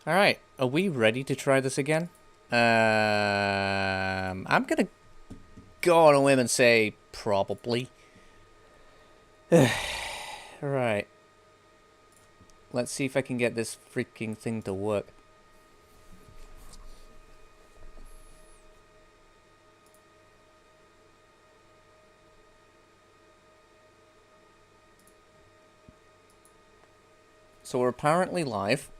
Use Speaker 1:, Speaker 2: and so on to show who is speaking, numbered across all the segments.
Speaker 1: Alright, are we ready to try this again? I'm gonna go on a whim and say probably. Right. Let's see if I can get this freaking thing to work. So we're apparently live.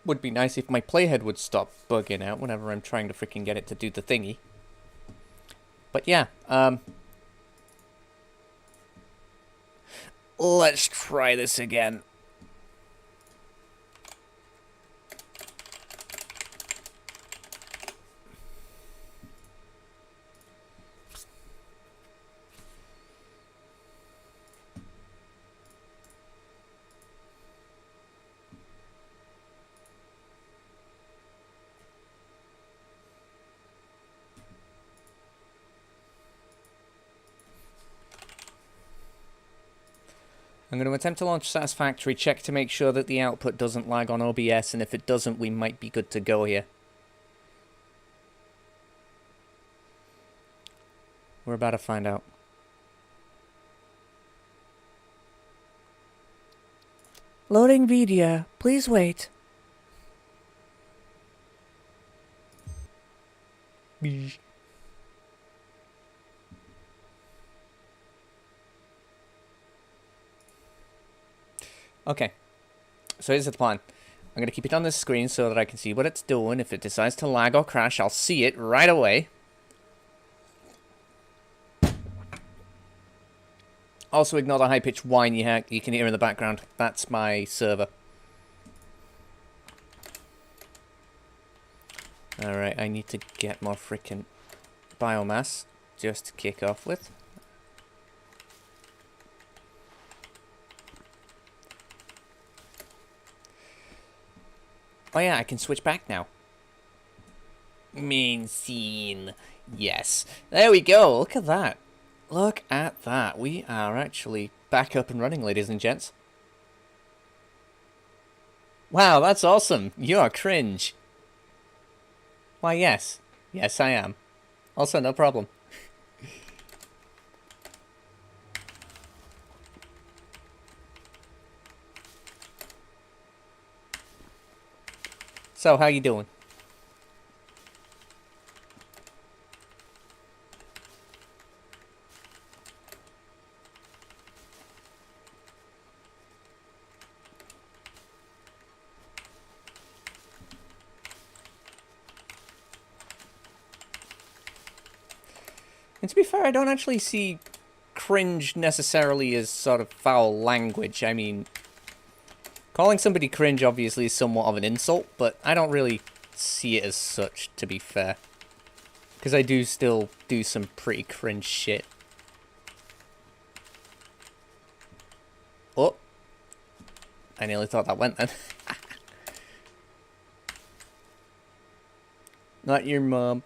Speaker 1: Would be nice if my playhead would stop bugging out whenever I'm trying to freaking get it to do the thingy. But yeah, let's try this again. I'm going to attempt to launch Satisfactory, check to make sure that the output doesn't lag on OBS, and if it doesn't, we might be good to go here. We're about to find out. Loading media. Please wait. Okay. So here's the plan. I'm going to keep it on the screen so that I can see what it's doing. If it decides to lag or crash, I'll see it right away. Also, ignore the high-pitched whine you can hear in the background. That's my server. Alright, I need to get more freaking biomass just to kick off with. Oh yeah, I can switch back now. Main scene. Yes. There we go. Look at that. Look at that. We are actually back up and running, ladies and gents. Wow, that's awesome. You are cringe. Why, yes. Yes, I am. Also, no problem. So, how you doing? And to be fair, I don't actually see cringe necessarily as sort of foul language. I mean, calling somebody cringe obviously is somewhat of an insult, but I don't really see it as such, to be fair. Because I do still do some pretty cringe shit. Oh. I nearly thought that went then. Not your mom.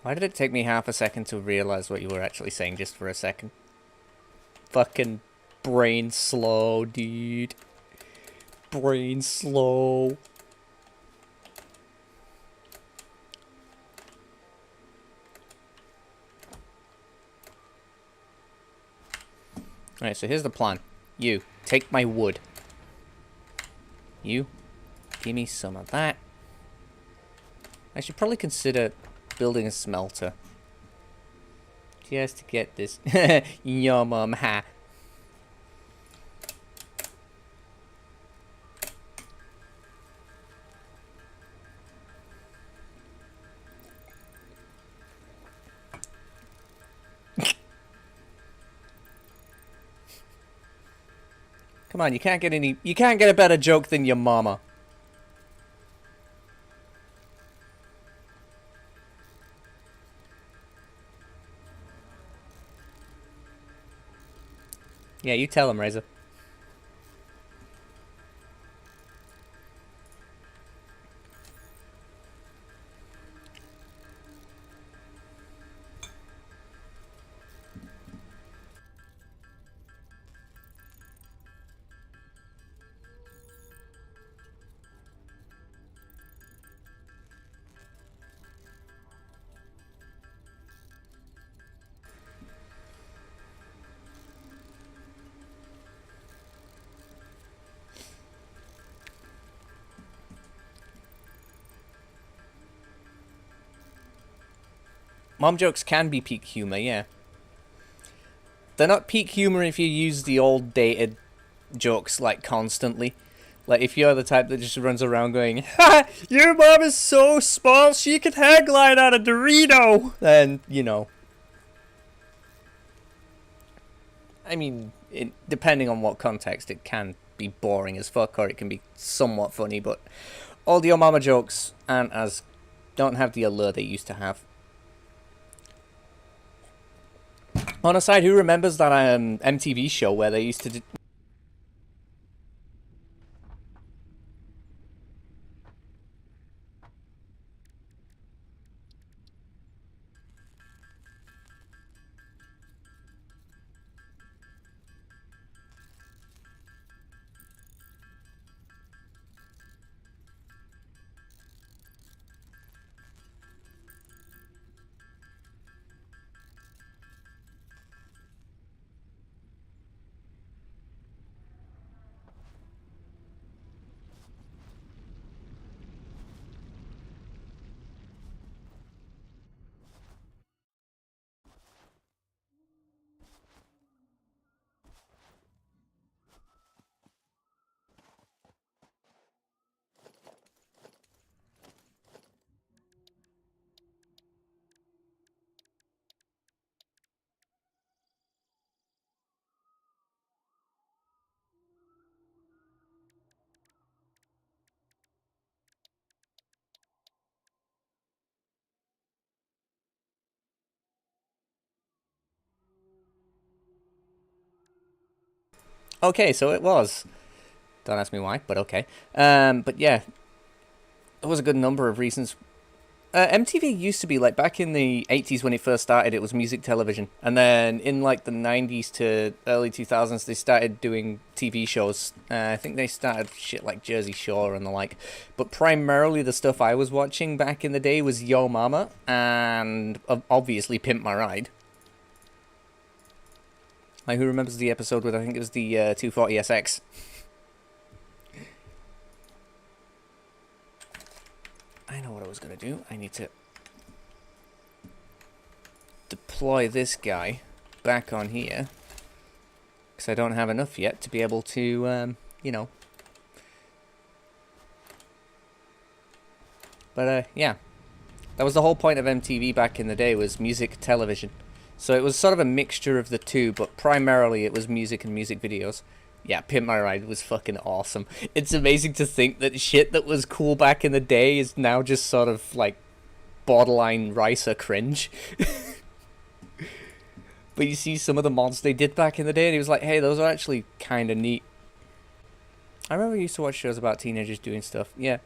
Speaker 1: Why did it take me half a second to realize what you were actually saying just for a second? Fucking brain slow, dude. Brain slow. Alright, so here's the plan. You, take my wood. You, give me some of that. I should probably consider building a smelter. Just to get this. Your mom, ha. Come on, you can't get a better joke than your mama. Yeah, you tell him, Razor. Mom jokes can be peak humor, yeah. They're not peak humor if you use the old dated jokes, like, constantly. Like, if you're the type that just runs around going, "Ha! Your mom is so small she could hang glide on a Dorito!" Then, you know. I mean, depending on what context, it can be boring as fuck, or it can be somewhat funny, but all the Your Mama jokes don't have the allure they used to have. On a side, who remembers that MTV show where they used to Okay, so it was. Don't ask me why, but okay. But yeah, there was a good number of reasons. MTV used to be, like, back in the 80s when it first started, it was music television. And then in, like, the 90s to early 2000s, they started doing TV shows. I think they started shit like Jersey Shore and the like. But primarily the stuff I was watching back in the day was Yo Mama and obviously Pimp My Ride. Like, who remembers the episode with, I think it was the 240SX? I know what I was going to do. I need to deploy this guy back on here. Because I don't have enough yet to be able to, you know. But, yeah. That was the whole point of MTV back in the day, was music television. So it was sort of a mixture of the two, but primarily it was music and music videos. Yeah, Pimp My Ride was fucking awesome. It's amazing to think that shit that was cool back in the day is now just sort of, like, borderline ricer cringe. But you see some of the mods they did back in the day, and he was like, hey, those are actually kind of neat. I remember I used to watch shows about teenagers doing stuff. Yeah.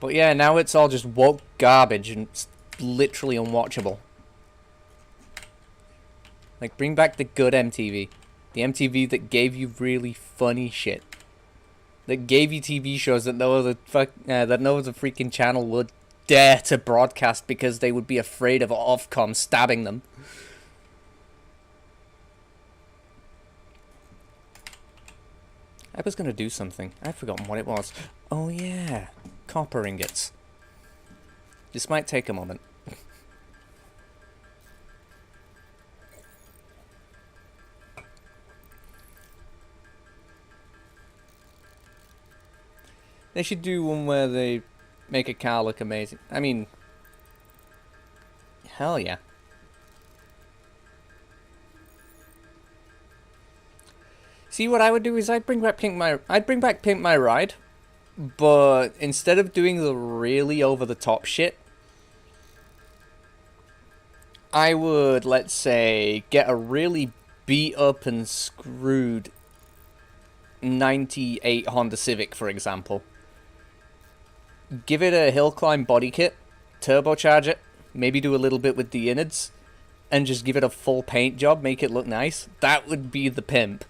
Speaker 1: But yeah, now it's all just woke garbage and it's literally unwatchable. Like, bring back the good MTV. The MTV that gave you really funny shit. That gave you TV shows that no other freaking channel would dare to broadcast because they would be afraid of Ofcom stabbing them. I was going to do something. I've forgotten what it was. Oh yeah, copper ingots. This might take a moment. They should do one where they make a car look amazing. I mean, hell yeah. See, what I would do is I'd bring back Pimp My Ride, but instead of doing the really over the top shit, I would, let's say, get a really beat up and screwed 98 Honda Civic, for example. Give it a hill climb body kit, turbocharge it, maybe do a little bit with the innards, and just give it a full paint job, make it look nice. That would be the pimp.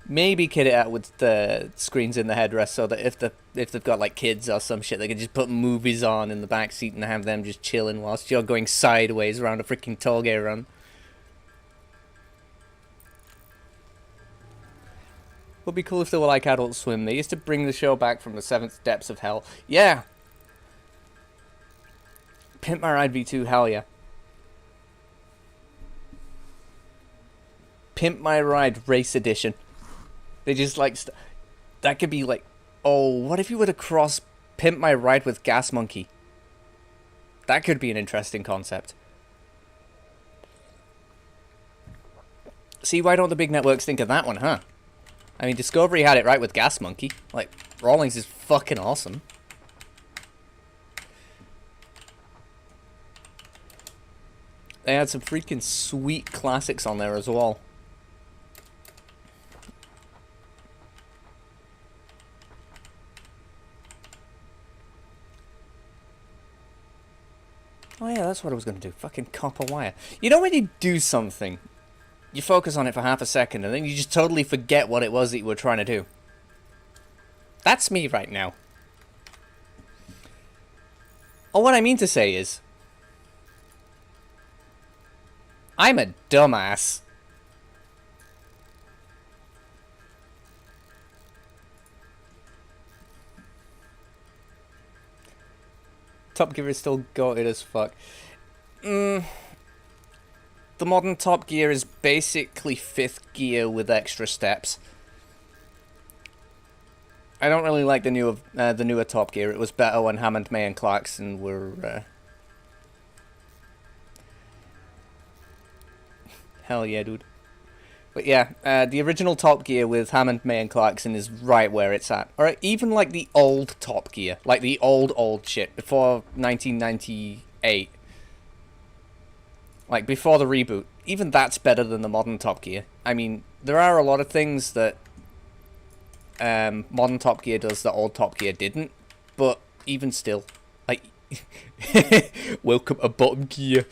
Speaker 1: Maybe kit it out with the screens in the headrest so that if they've got like kids or some shit, they can just put movies on in the back seat and have them just chilling whilst you're going sideways around a freaking tollgate run. Would be cool if they were like Adult Swim. They used to bring the show back from the seventh depths of hell. Yeah. Pimp My Ride V2, hell yeah. Pimp My Ride Race Edition. They just like that could be like, oh, what if you were to cross Pimp My Ride with Gas Monkey? That could be an interesting concept. See, why don't the big networks think of that one, huh? I mean, Discovery had it right with Gas Monkey. Like, Rawlings is fucking awesome. They had some freaking sweet classics on there as well. Oh yeah, that's what I was going to do. Fucking copper wire. You know when you do something, you focus on it for half a second, and then you just totally forget what it was that you were trying to do. That's me right now. Or what I mean to say is, I'm a dumbass. Top Gear is still goated as fuck. The modern Top Gear is basically 5th gear with extra steps. I don't really like the newer Top Gear. It was better when Hammond, May, and Clarkson were. Hell yeah, dude. But yeah, the original Top Gear with Hammond, May, and Clarkson is right where it's at. Alright, even like the old Top Gear, like the old shit, before 1998. Like, before the reboot. Even that's better than the modern Top Gear. I mean, there are a lot of things that modern Top Gear does that old Top Gear didn't. But even still, like... Welcome to bottom gear.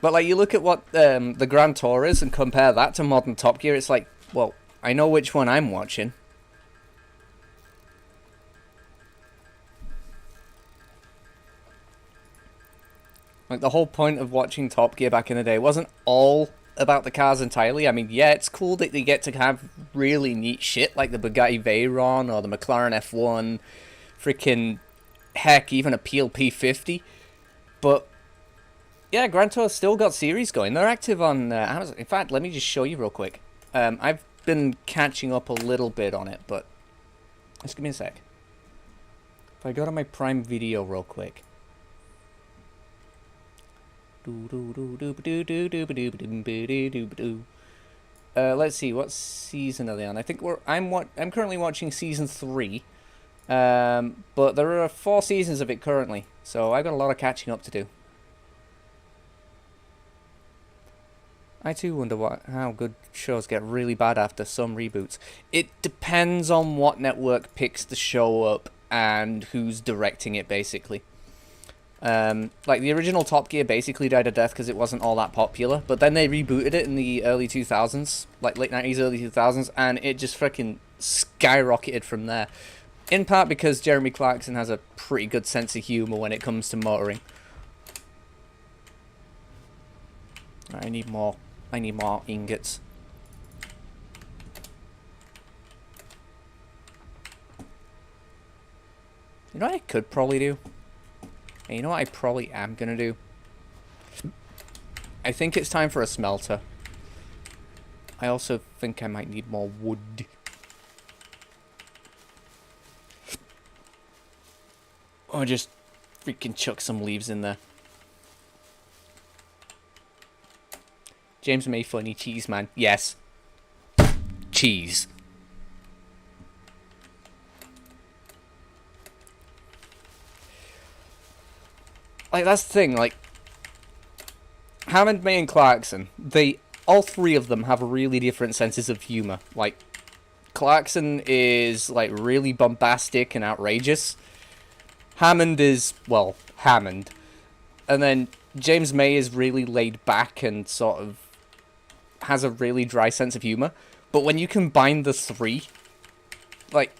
Speaker 1: But, like, you look at what the Grand Tour is and compare that to modern Top Gear, it's like, well, I know which one I'm watching. Like, the whole point of watching Top Gear back in the day wasn't all about the cars entirely. I mean, yeah, it's cool that they get to have really neat shit, like the Bugatti Veyron or the McLaren F1, freaking, heck, even a Peel P50. But... yeah, Grand Tour's still got series going. They're active on Amazon. In fact, let me just show you real quick. I've been catching up a little bit on it, but... just give me a sec. If I go to my Prime Video real quick. Let's see, what season are they on? I think I'm currently watching season 3. But there are 4 seasons of it currently, so I've got a lot of catching up to do. I too wonder how good shows get really bad after some reboots. It depends on what network picks the show up and who's directing it, basically. Like, the original Top Gear basically died a death because it wasn't all that popular, but then they rebooted it in the early 2000s, like late 90s, early 2000s, and it just freaking skyrocketed from there. In part because Jeremy Clarkson has a pretty good sense of humor when it comes to motoring. I need more ingots. You know what I could probably do? And you know what I probably am gonna do? I think it's time for a smelter. I also think I might need more wood. Or just freaking chuck some leaves in there. James May funny cheese man. Yes. Cheese. Like, that's the thing, like, Hammond, May, and Clarkson, all three of them have really different senses of humour. Like, Clarkson is, like, really bombastic and outrageous. Hammond is, well, Hammond. And then James May is really laid back and sort of has a really dry sense of humour. But when you combine the three, like,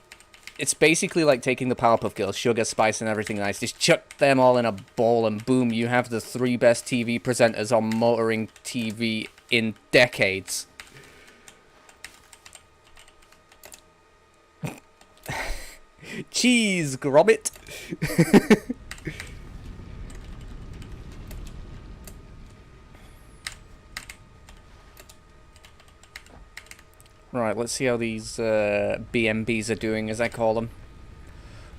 Speaker 1: it's basically like taking the Powerpuff Girls, sugar, spice, and everything nice. Just chuck them all in a bowl and boom, you have the three best TV presenters on motoring TV in decades. Cheese, Gromit. Right, let's see how these BMBs are doing, as I call them.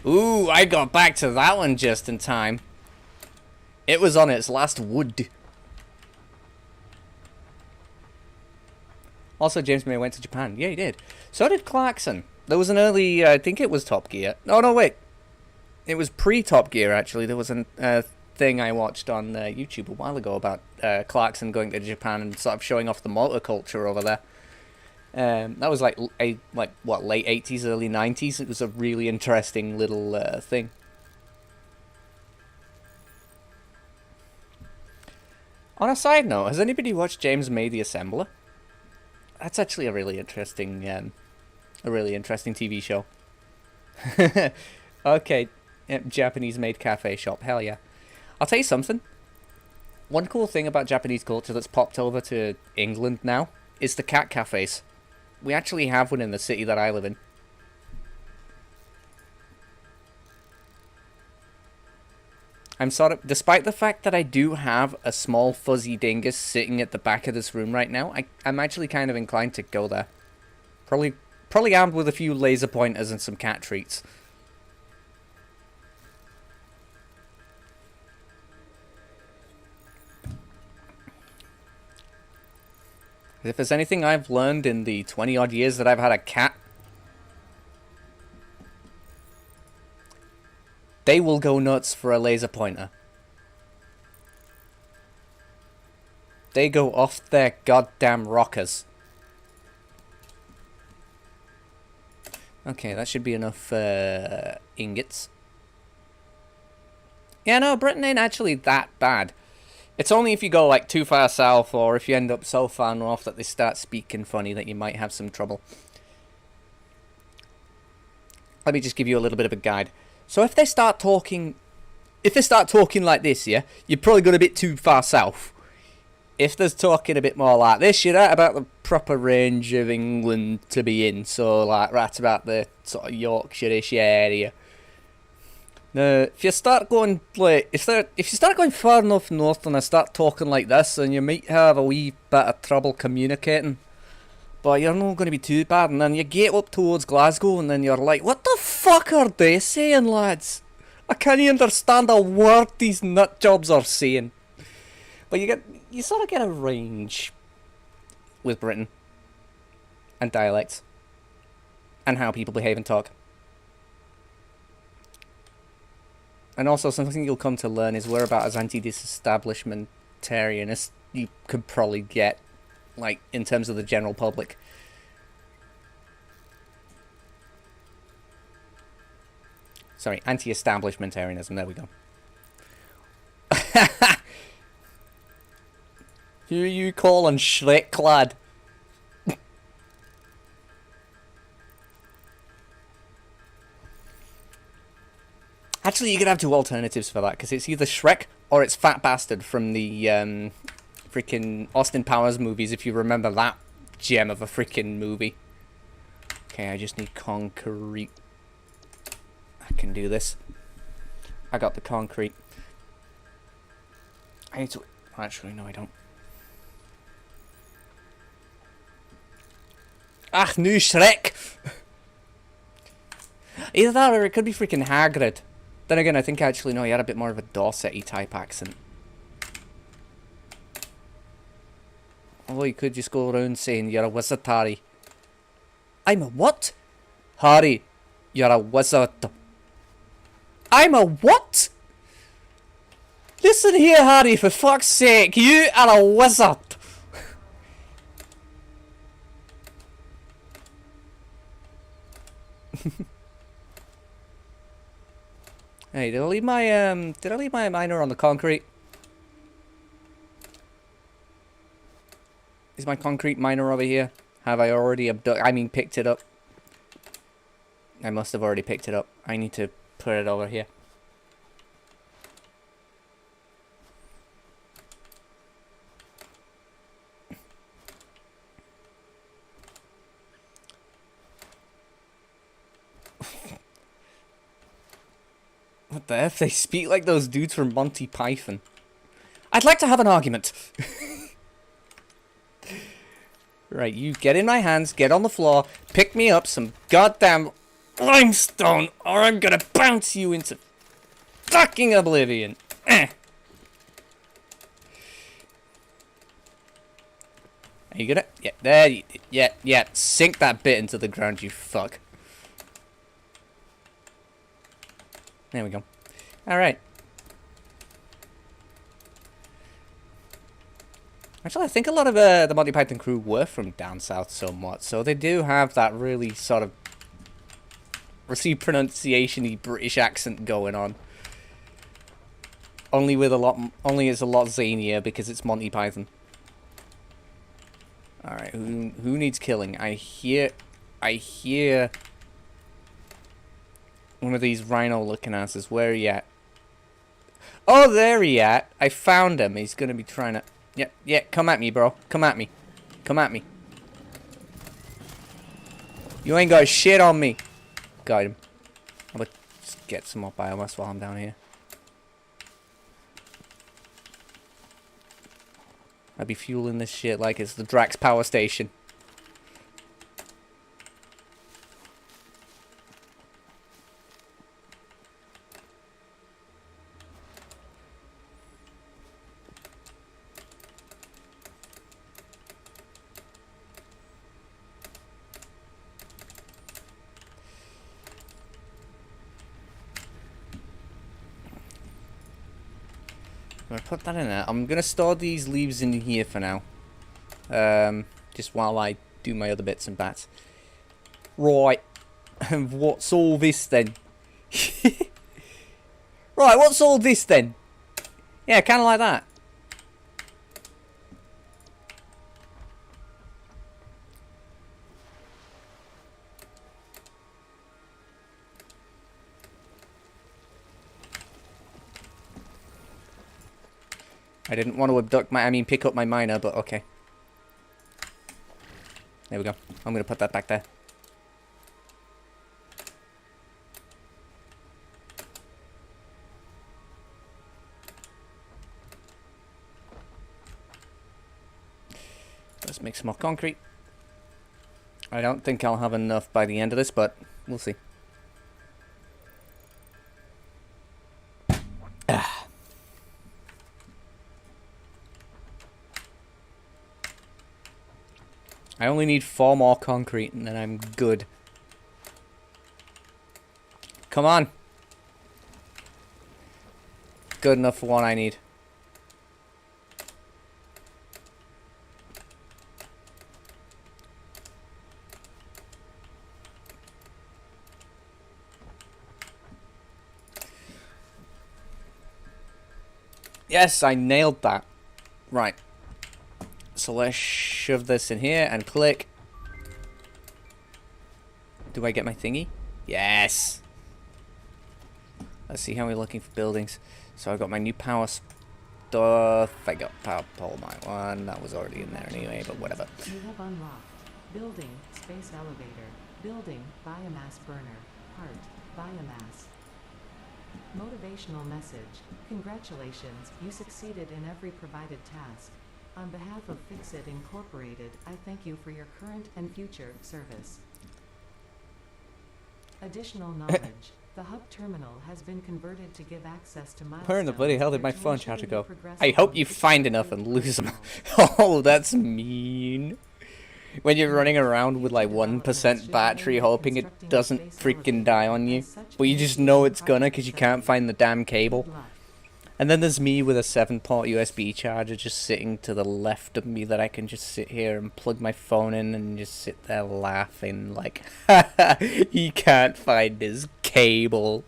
Speaker 1: Ooh, I got back to that one just in time. It was on its last wood. Also, James May went to Japan. Yeah, he did. So did Clarkson. There was an early, I think it was Top Gear. Oh, no, wait. It was pre-Top Gear, actually. There was a thing I watched on YouTube a while ago about Clarkson going to Japan and sort of showing off the motor culture over there. That was like late 80s, early 90s. It was a really interesting little thing. On a side note, has anybody watched James May the Assembler? That's actually a really interesting TV show. Okay, Japanese-made cafe shop. Hell yeah! I'll tell you something. One cool thing about Japanese culture that's popped over to England now is the cat cafes. We actually have one in the city that I live in. I'm sort of, despite the fact that I do have a small fuzzy dingus sitting at the back of this room right now, I'm actually kind of inclined to go there. Probably armed with a few laser pointers and some cat treats. If there's anything I've learned in the 20-odd years that I've had a cat, they will go nuts for a laser pointer. They go off their goddamn rockers. Okay, that should be enough ingots. Yeah, no, Britain ain't actually that bad. It's only if you go like too far south or if you end up so far north that they start speaking funny that you might have some trouble. Let me just give you a little bit of a guide. So if they start talking like this, yeah, you're probably going a bit too far south. If they're talking a bit more like this, you're at about the proper range of England to be in. So like right about the sort of Yorkshire-ish area. Now, if you start going like if you start going far enough north and I start talking like this, then you might have a wee bit of trouble communicating. But you're not going to be too bad, and then you get up towards Glasgow, and then you're like, what the fuck are they saying, lads? I can't understand a word these nutjobs are saying. But you sort of get a range with Britain and dialects and how people behave and talk. And also something you'll come to learn is we're about as anti-disestablishmentarian as you could probably get, like, in terms of the general public. Sorry, anti-establishmentarianism, there we go. Who are you calling Shrek lad? Actually, you could have two alternatives for that, because it's either Shrek or it's Fat Bastard from the freaking Austin Powers movies, if you remember that gem of a freaking movie. Okay, I just need concrete. I can do this. I got the concrete. I need to... Actually, no, I don't. Ach, nu Shrek! Either that or it could be freaking Hagrid. Then again, I think actually, no, he had a bit more of a Dorset-y type accent. Although you could just go around saying, you're a wizard, Harry. I'm a what? Harry, you're a wizard. I'm a what? Listen here, Hardy, for fuck's sake, you are a wizard! Hey, did I leave my miner on the concrete? Is my concrete miner over here? Have I already picked it up? I must have already picked it up. I need to put it over here. What the F? They speak like those dudes from Monty Python. I'd like to have an argument. Right, you get in my hands, get on the floor, pick me up some goddamn limestone, or I'm gonna bounce you into fucking oblivion. Are you gonna? Yeah, there you did. Yeah, sink that bit into the ground, you fuck. There we go. Alright. Actually, I think a lot of the Monty Python crew were from down south somewhat, so they do have that really sort of pronunciation-y British accent going on. Only it's a lot zanier because it's Monty Python. Alright, who needs killing? I hear one of these rhino-looking asses. Where are you at? Oh, there he at. I found him. He's gonna be trying to... Yeah, come at me, bro. Come at me. Come at me. You ain't got shit on me. Got him. I'm gonna just get some more biomass while I'm down here. I'd be fueling this shit like it's the Drax power station. I'm gonna put that in there. I'm gonna store these leaves in here for now. Just while I do my other bits and bats. Right. And what's all this then? Right, what's all this then? Yeah, kinda like that. I didn't want to pick up my miner, but okay. There we go. I'm gonna put that back there. Let's make some more concrete. I don't think I'll have enough by the end of this, but we'll see. I only need 4 more concrete and then I'm good. Come on. Good enough for what I need. Yes, I nailed that. Right. So let's shove this in here and click. Do I get my thingy? Yes! Let's see how we're looking for buildings. So I got my new power stuff. I got power pole my one. That was already in there anyway, but whatever.
Speaker 2: You have unlocked. Building, space elevator. Building, biomass burner. Part, biomass. Motivational message. Congratulations, you succeeded in every provided task. On behalf of Fixit Incorporated, I thank you for your current and future service. Additional knowledge. The hub terminal has been converted to give access to milestones.
Speaker 1: Where in the bloody hell did my phone charger go? I hope you find enough and lose them. Oh, that's mean. When you're running around with like 1% battery hoping it doesn't freaking die on you. But you just know it's gonna because you can't find the damn cable. And then there's me with a 7-port USB charger just sitting to the left of me that I can just sit here and plug my phone in and just sit there laughing like, he can't find his cable.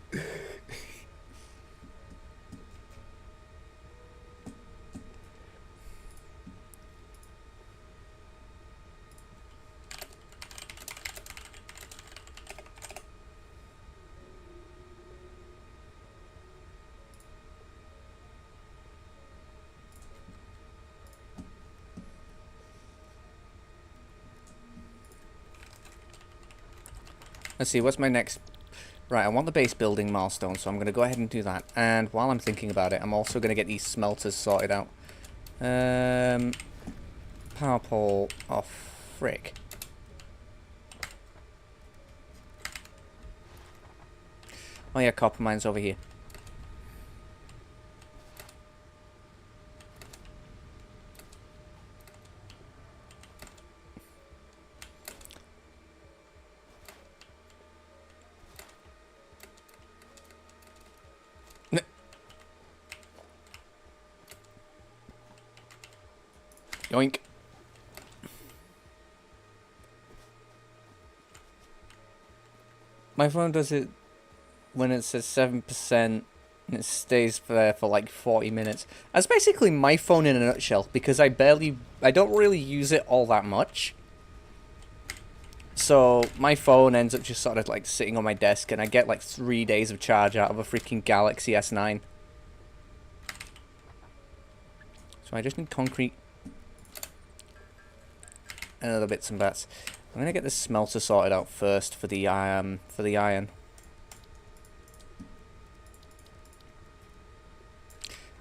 Speaker 1: Let's see, what's my next... Right, I want the base building milestone, so I'm going to go ahead and do that. And while I'm thinking about it, I'm also going to get these smelters sorted out. Power pole... Oh, frick. Oh yeah, copper mine's over here. Yoink. My phone does it when it says 7% and it stays there for like 40 minutes. That's basically my phone in a nutshell, because I don't really use it all that much. So my phone ends up just sort of like sitting on my desk, and I get like 3 days of charge out of a freaking Galaxy S9. So I just need concrete and other bits and bats. I'm gonna get this smelter sorted out first for the iron.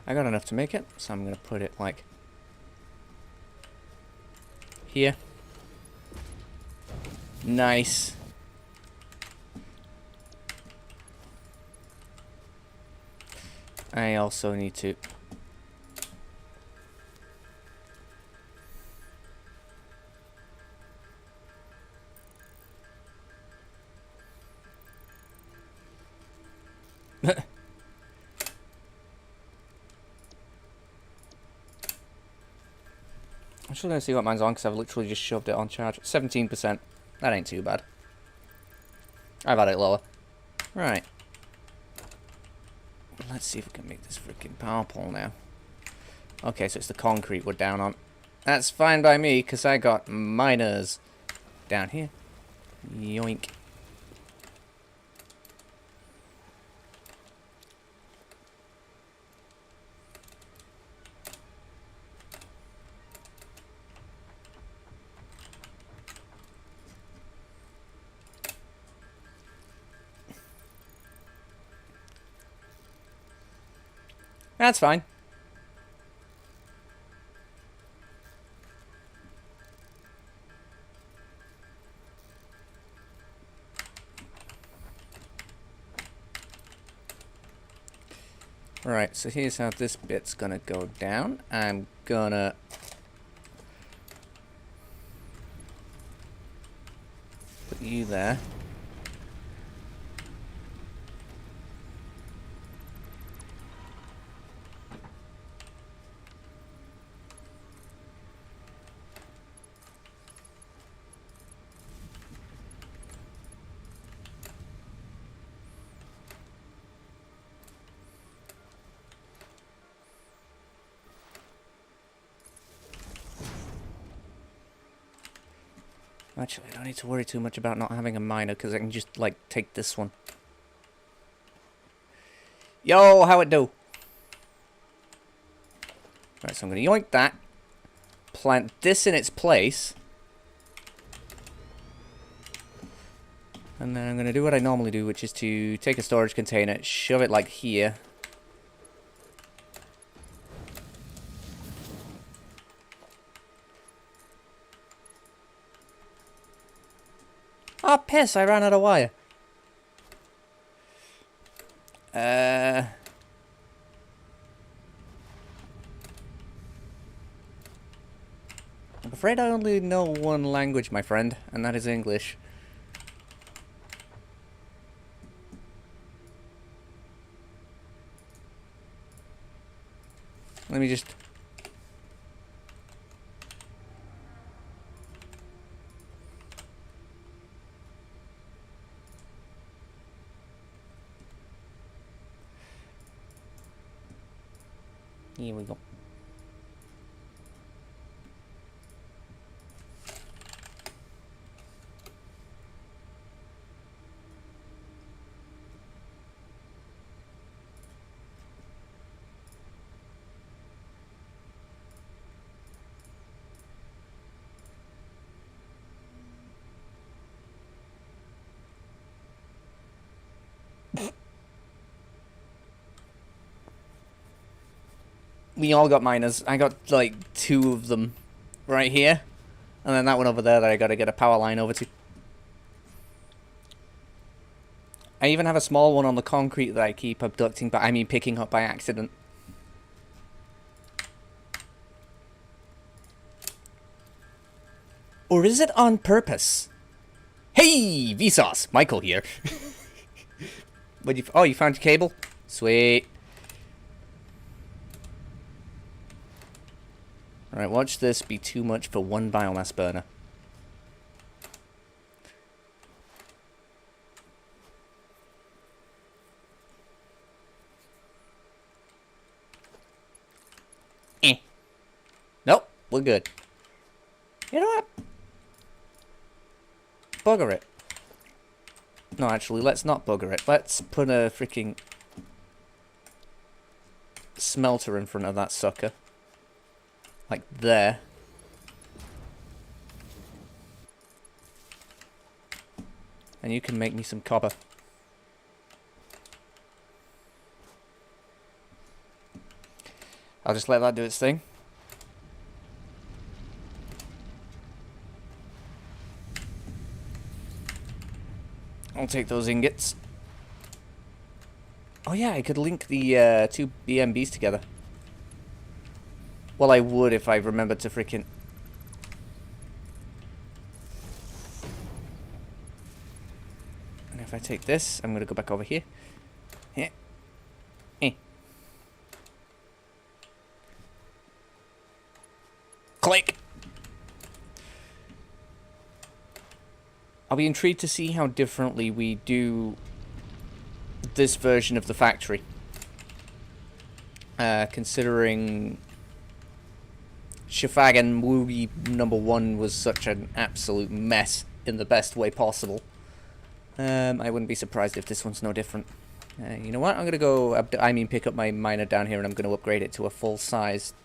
Speaker 1: I got enough to make it, so I'm gonna put it like here. Nice. I also need to I'm just gonna see what mine's on, because I've literally just shoved it on charge. 17%. That ain't too bad. I've had it lower. Right. Let's see if we can make this freaking power pole now. Okay, so it's the concrete we're down on. That's fine by me, because I got miners down here. Yoink. That's fine. Right, so here's how this bit's gonna go down. I'm gonna put you there. Actually, I don't need to worry too much about not having a miner, because I can just, like, take this one. Yo, how it do? Right, so I'm going to yoink that. Plant this in its place. And then I'm going to do what I normally do, which is to take a storage container, shove it, like, here. Oh, piss, I ran out of wire. I'm afraid I only know one language, my friend, and that is English. Let me just... Here we go. We all got miners. I got like 2 of them right here. And then that one over there that I gotta get a power line over to. I even have a small one on the concrete that I keep abducting, but I mean picking up by accident. Or is it on purpose? Hey, Vsauce! Michael here. Oh, you found your cable? Sweet. Alright, watch this be too much for one biomass burner. Nope, we're good. You know what? Bugger it. No, actually, let's not bugger it. Let's put a freaking smelter in front of that sucker. Like there. And you can make me some copper. I'll just let that do its thing. I'll take those ingots. Oh yeah, I could link the 2 BMBs together. Well, I would if I remembered to freaking... And if I take this, I'm going to go back over here. Yeah. Click! I'll be intrigued to see how differently we do this version of the factory. Considering... Shafagan movie #1 was such an absolute mess in the best way possible. I wouldn't be surprised if this one's no different. You know what? I'm gonna go. Pick up my miner down here, and I'm gonna upgrade it to a full-sized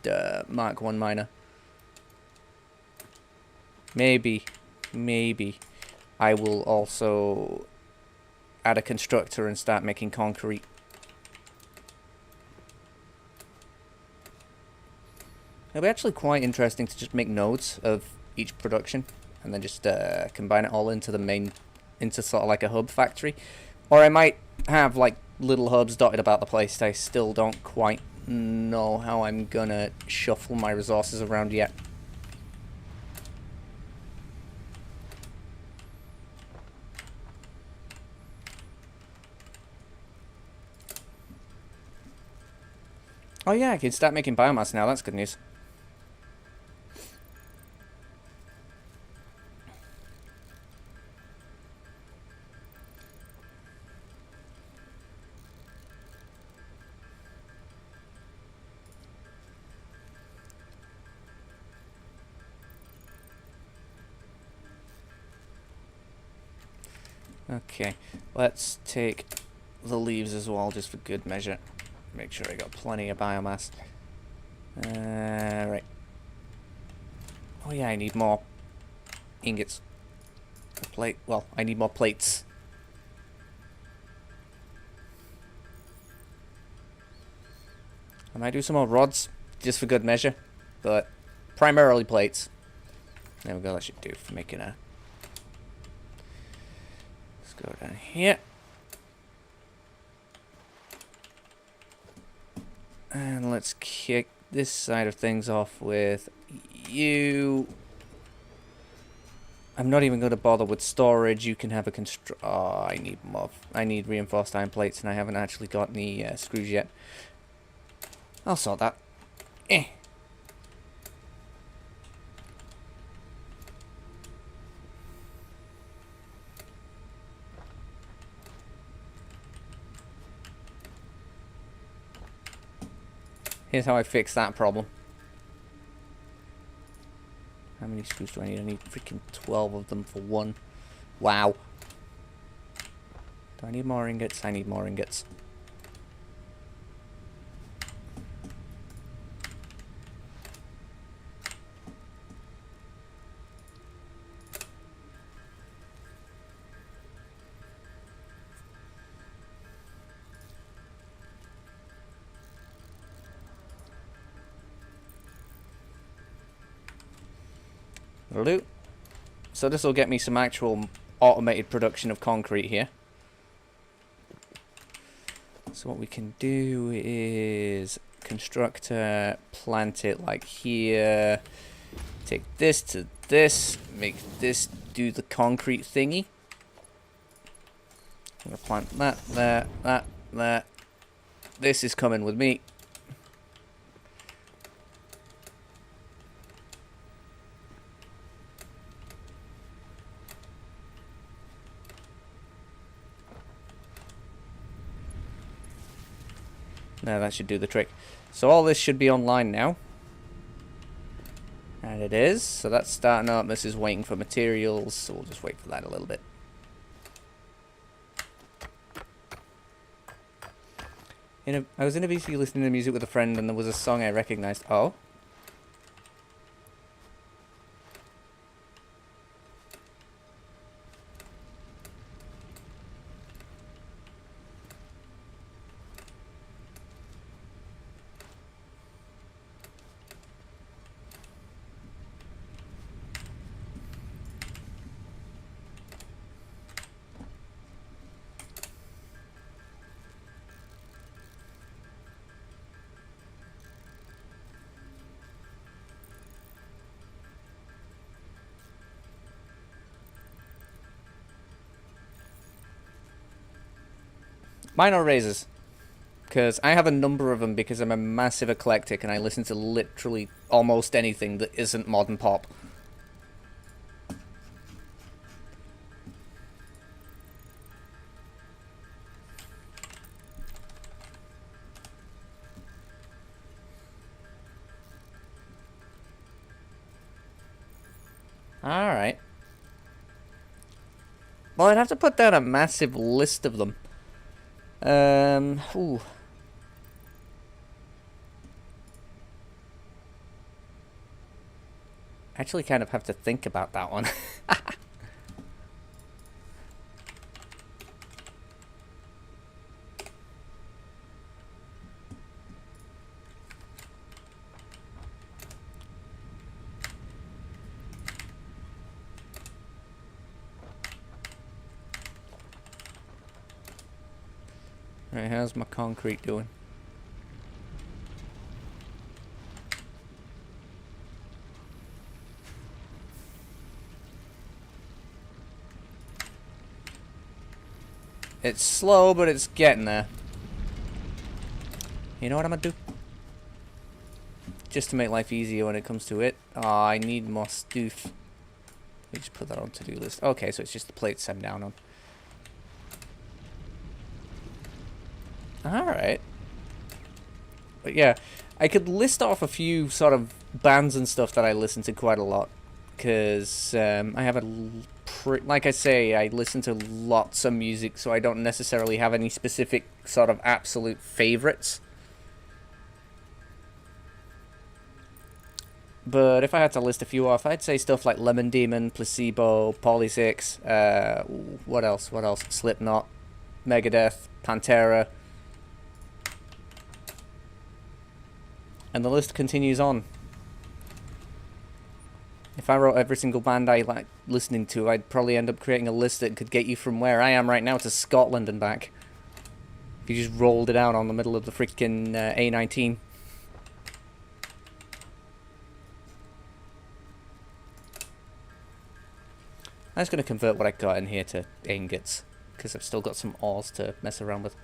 Speaker 1: Mark 1 miner. Maybe I will also add a constructor and start making concrete. It'll be actually quite interesting to just make nodes of each production and then just combine it all into the main, into sort of like a hub factory. Or I might have like little hubs dotted about the place. I still don't quite know how I'm gonna shuffle my resources around yet. Oh yeah, I can start making biomass now, that's good news. Okay, let's take the leaves as well, just for good measure. Make sure I got plenty of biomass. Right. Oh yeah, I need more ingots. Well, I need more plates. I might do some more rods, just for good measure, but primarily plates. There we go, that should do for making a... Let's go down here. And let's kick this side of things off with you. I'm not even going to bother with storage. You can have a Oh, I need more. I need reinforced iron plates, and I haven't actually got any screws yet. I'll sort that. Eh. Here's how I fix that problem. How many screws do I need? I need freaking 12 of them for one. Wow. Do I need more ingots? I need more ingots. That'll do. So this will get me some actual automated production of concrete here. So what we can do is constructor, plant it like here, take this to this, make this do the concrete thingy. I'm gonna plant that, that. This is coming with me. Now that should do the trick. So all this should be online now. And it is. So that's starting up. This is waiting for materials. So we'll just wait for that a little bit. I was in a VC listening to music with a friend and there was a song I recognized. Oh. Mine are razors, because I have a number of them because I'm a massive eclectic and I listen to literally almost anything that isn't modern pop. Alright. Well, I'd have to put down a massive list of them. Ooh. Actually kind of have to think about that one. Right, how's my concrete doing? It's slow, but it's getting there. You know what I'm gonna do? Just to make life easier when it comes to it. Oh, I need more stuff. Let me just put that on to-do list. Okay, so it's just the plates I'm down on. Alright. But yeah, I could list off a few sort of bands and stuff that I listen to quite a lot. Because I have like I say, I listen to lots of music, so I don't necessarily have any specific sort of absolute favorites. But if I had to list a few off, I'd say stuff like Lemon Demon, Placebo, Polysix, what else? Slipknot, Megadeth, Pantera. And the list continues on. If I wrote every single band I like listening to, I'd probably end up creating a list that could get you from where I am right now to Scotland and back. If you just rolled it out on the middle of the freaking A19. I'm just going to convert what I got in here to ingots, because I've still got some ores to mess around with.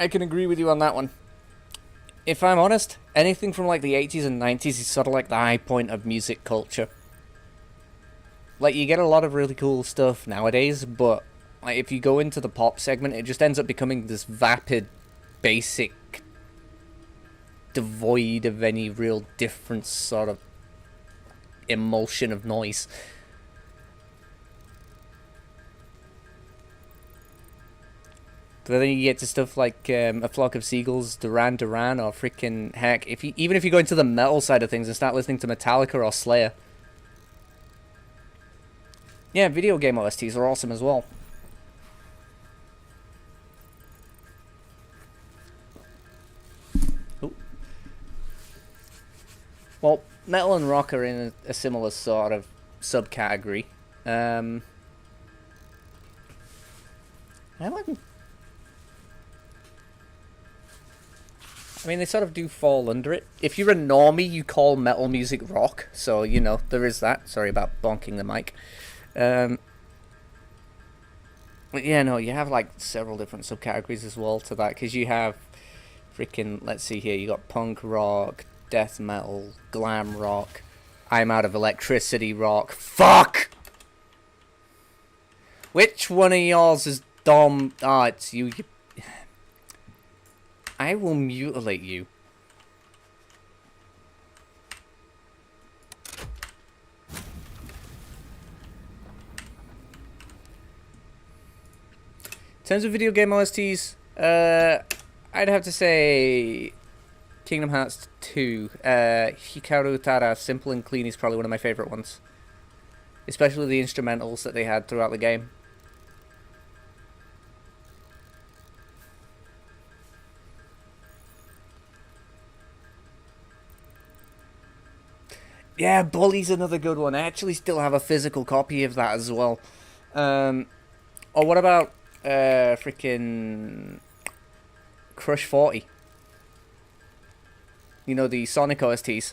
Speaker 1: I can agree with you on that one. If I'm honest, anything from like the 80s and 90s is sort of like the high point of music culture. Like, you get a lot of really cool stuff nowadays, but like, if you go into the pop segment, it just ends up becoming this vapid, basic, devoid of any real different sort of emulsion of noise. But then you get to stuff like A Flock of Seagulls, Duran Duran, or freaking heck, even if you go into the metal side of things and start listening to Metallica or Slayer. Yeah, video game OSTs are awesome as well. Ooh. Well, metal and rock are in a similar sort of subcategory. I mean, they sort of do fall under it. If you're a normie, you call metal music rock, so, you know, there is that. Sorry about bonking the mic. But yeah, no, you have, like, several different subcategories as well to that, because you have freaking, let's see here, you got punk rock, death metal, glam rock, I'm out of electricity rock. Fuck! Which one of yours is Dom? Ah, it's you. I will mutilate you. In terms of video game OSTs, I'd have to say Kingdom Hearts 2. Hikaru Utada, Simple and Clean, is probably one of my favourite ones. Especially the instrumentals that they had throughout the game. Yeah, Bully's another good one. I actually still have a physical copy of that as well. Or what about freaking Crush 40? You know, the Sonic OSTs.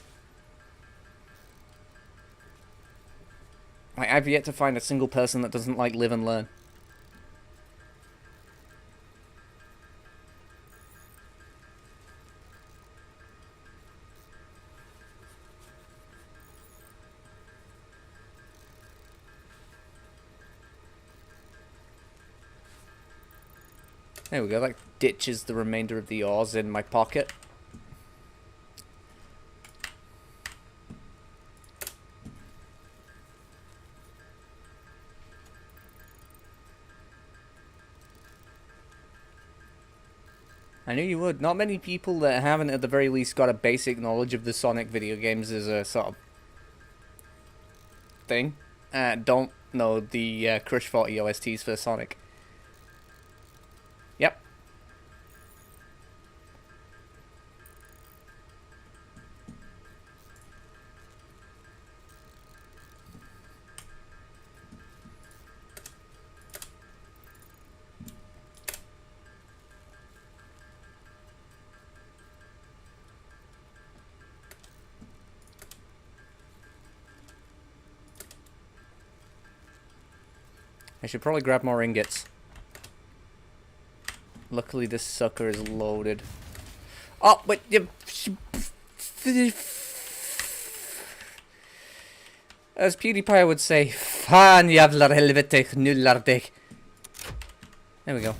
Speaker 1: I've yet to find a single person that doesn't like Live and Learn. There we go, that ditches the remainder of the ores in my pocket. I knew you would. Not many people that haven't at the very least got a basic knowledge of the Sonic video games as a sort of thing. Don't know the Crush 40 OSTs for Sonic. Yep. I should probably grab more ingots. Luckily, this sucker is loaded. Oh, but as PewDiePie would say, "Fan jävlar helvete knullar dig." There we go.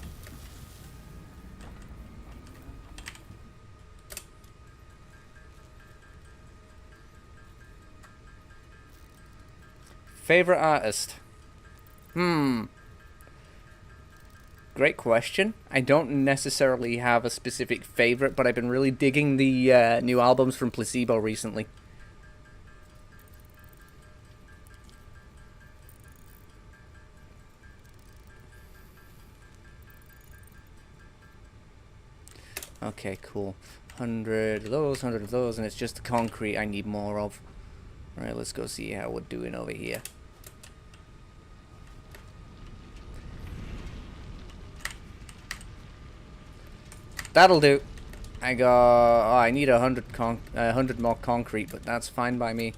Speaker 1: Favorite artist? Great question. I don't necessarily have a specific favorite, but I've been really digging the new albums from Placebo recently. Okay, cool. 100 of those, 100 of those, and it's just the concrete I need more of. Alright, let's go see how we're doing over here. That'll do. I got... Oh, I need 100 more concrete, but that's fine by me.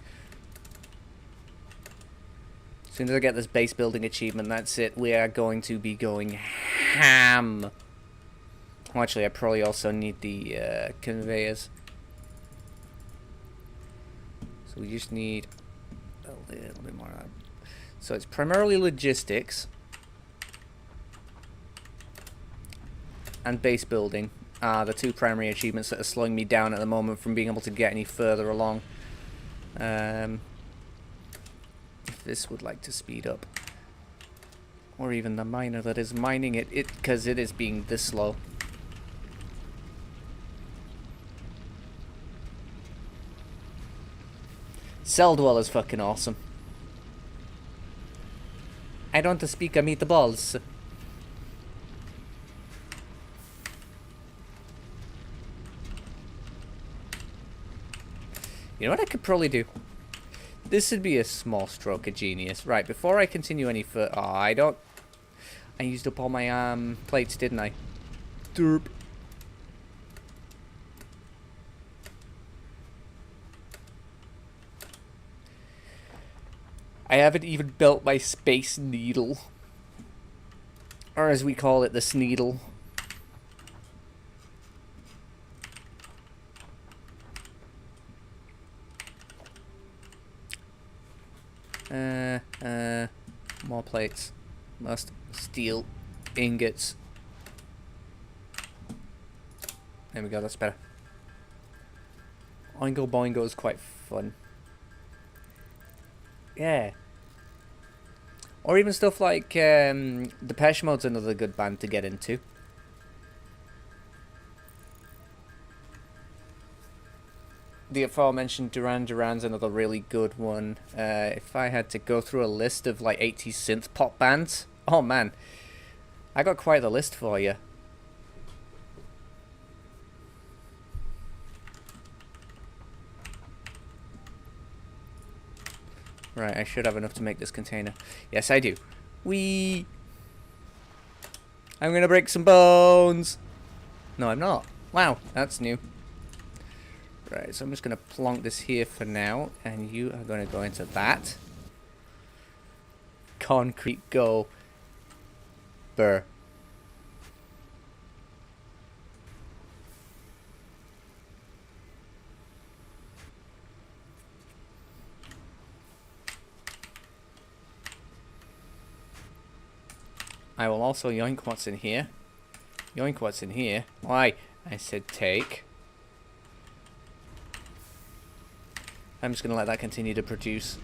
Speaker 1: As soon as I get this base building achievement, that's it. We are going to be going ham. Well, actually, I probably also need the conveyors. So we just need a little bit more of that. So it's primarily logistics and base building are the two primary achievements that are slowing me down at the moment from being able to get any further along. If this would like to speed up. Or even the miner that is mining it, because it is being this slow. Cell Dweller's fucking awesome. I don't speak a meatballs. You know what I could probably do? This would be a small stroke of genius. Right, before I continue any further... Oh, I don't... I used up all my plates, didn't I? Derp. I haven't even built my space needle. Or as we call it, the sneedle. More plates. Must steel ingots. There we go, that's better. Oingo Boingo is quite fun. Yeah. Or even stuff like Depeche Mode's another good band to get into. The aforementioned Duran Duran's another really good one. If I had to go through a list of like 80s synth pop bands, oh man, I got quite the list for you. Right, I should have enough to make this container. Yes, I do. Whee! I'm gonna break some bones! No, I'm not. Wow, that's new. Right, so I'm just going to plonk this here for now, and you are going to go into that. Concrete go. Burr. I will also yoink what's in here. Yoink what's in here. Why? I said take. I'm just going to let that continue to produce.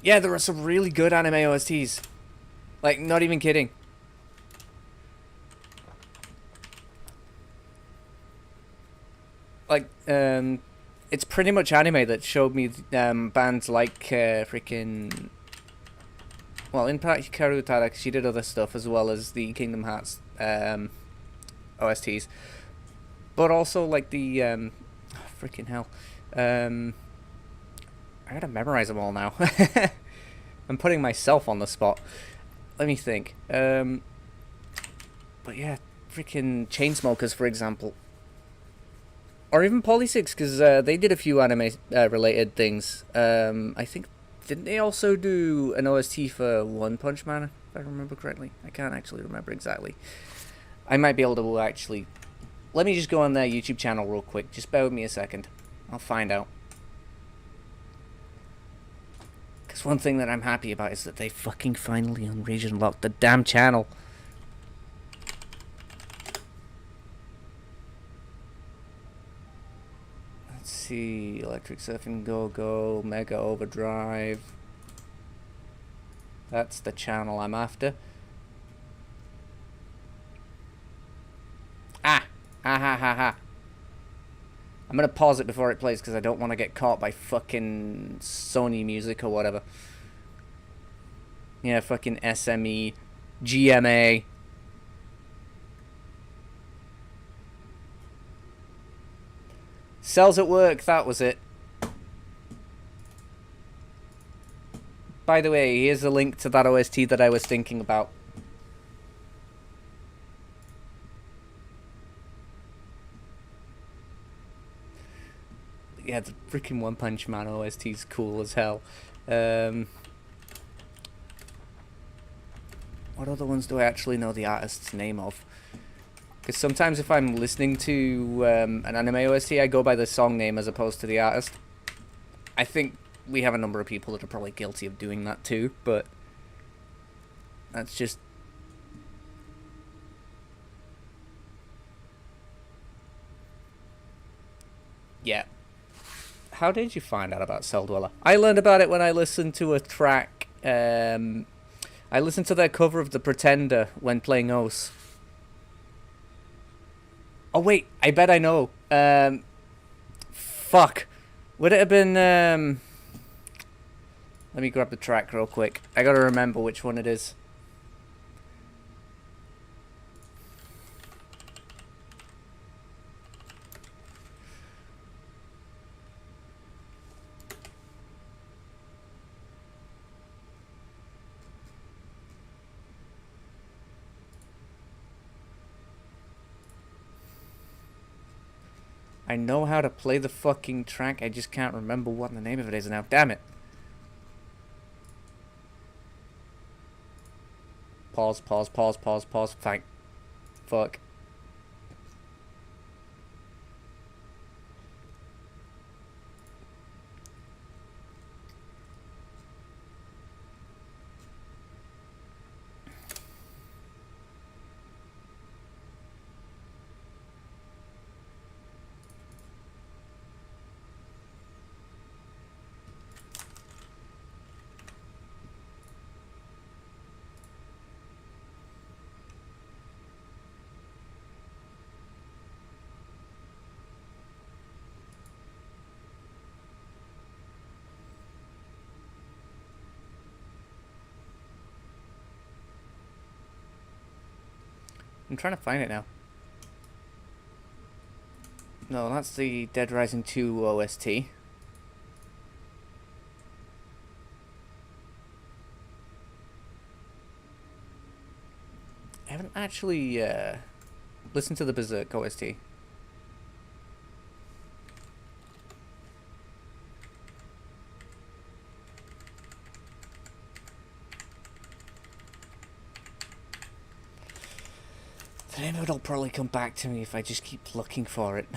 Speaker 1: Yeah, there are some really good anime OSTs. Like, not even kidding. Like, it's pretty much anime that showed me bands like freaking... Well, in part Hikaru Utada, she did other stuff as well as the Kingdom Hearts OSTs, but also like the freaking hell, I gotta memorize them all now. I'm putting myself on the spot. Let me think. But yeah, freaking Chainsmokers, for example, or even Poly6, because they did a few anime related things. I think, didn't they also do an OST for One Punch Man, if I remember correctly? I can't actually remember exactly. I might be able to actually... Let me just go on their YouTube channel real quick. Just bear with me a second. I'll find out. Because one thing that I'm happy about is that they fucking finally unregion locked the damn channel. Let's see... Electric Surfing Go-Go, Mega Overdrive. That's the channel I'm after. Ha ha ha ha. I'm gonna pause it before it plays because I don't want to get caught by fucking Sony Music or whatever. Yeah, fucking SME, GMA. Cells at Work, that was it. By the way, here's a link to that OST that I was thinking about. Yeah, the freaking One Punch Man OST is cool as hell. Let's What other ones do I actually know the artist's name of? Because sometimes if I'm listening to an anime OST, I go by the song name as opposed to the artist. I think we have a number of people that are probably guilty of doing that too, but that's just... Yeah. How did you find out about Cell Dweller? I learned about it when I listened to a track. I listened to their cover of The Pretender when playing OS. Oh wait, I bet I know. Fuck. Would it have been... Let me grab the track real quick. I gotta remember which one it is. I know how to play the fucking track, I just can't remember what the name of it is now. Damn it. Pause. Thank. Fuck. I'm trying to find it now. No, that's the Dead Rising 2 OST. I haven't actually listened to the Berserk OST. The name of it'll probably come back to me if I just keep looking for it.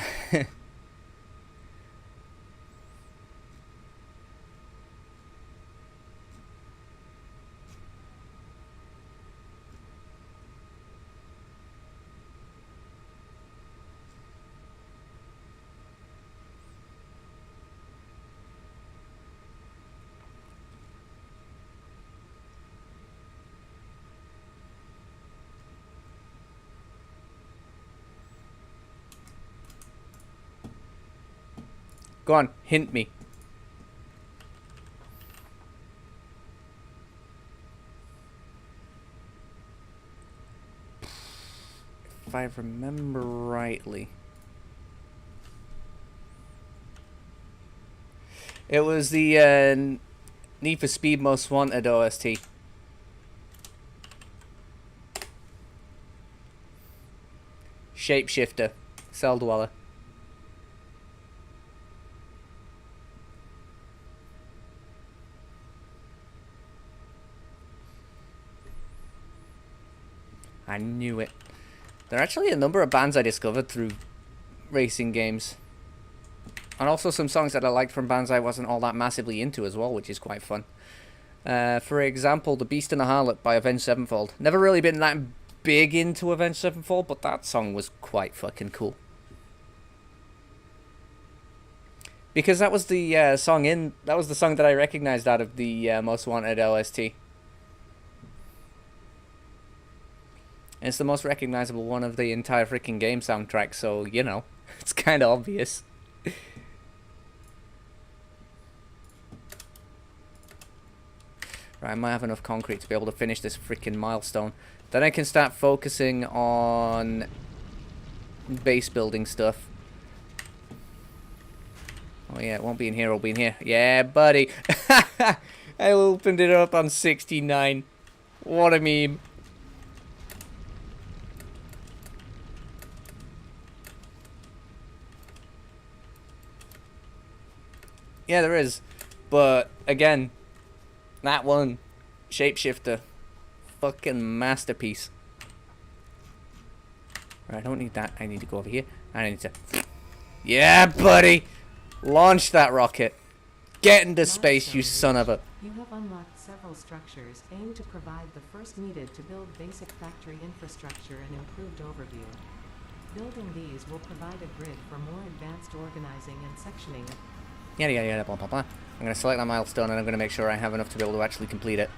Speaker 1: Go on, hint me. If I remember rightly. It was the Need for Speed Most Wanted OST. Shapeshifter. Cell Dweller. I knew it. There are actually a number of bands I discovered through racing games. And also some songs that I liked from bands I wasn't all that massively into as well, which is quite fun. For example, The Beast and the Harlot by Avenged Sevenfold. Never really been that big into Avenged Sevenfold, but that song was quite fucking cool. Because that was the that was the song that I recognized out of the Most Wanted OST. And it's the most recognizable one of the entire freaking game soundtrack, so, you know, it's kind of obvious. Right, I might have enough concrete to be able to finish this freaking milestone. Then I can start focusing on base building stuff. Oh yeah, it won't be in here, it'll be in here. Yeah, buddy. I opened it up on 69. What a meme. Yeah, there is. But, again, that one, Shapeshifter, fucking masterpiece. Right, I don't need that. I need to go over here. I need to... Yeah, buddy! Launch that rocket. Get into space, you son of a...
Speaker 2: You have unlocked several structures aimed to provide the first needed to build basic factory infrastructure and improved overview. Building these will provide a grid for more advanced organizing and sectioning.
Speaker 1: Yada yada yada blah blah blah. I'm going to select that milestone and I'm going to make sure I have enough to be able to actually complete it.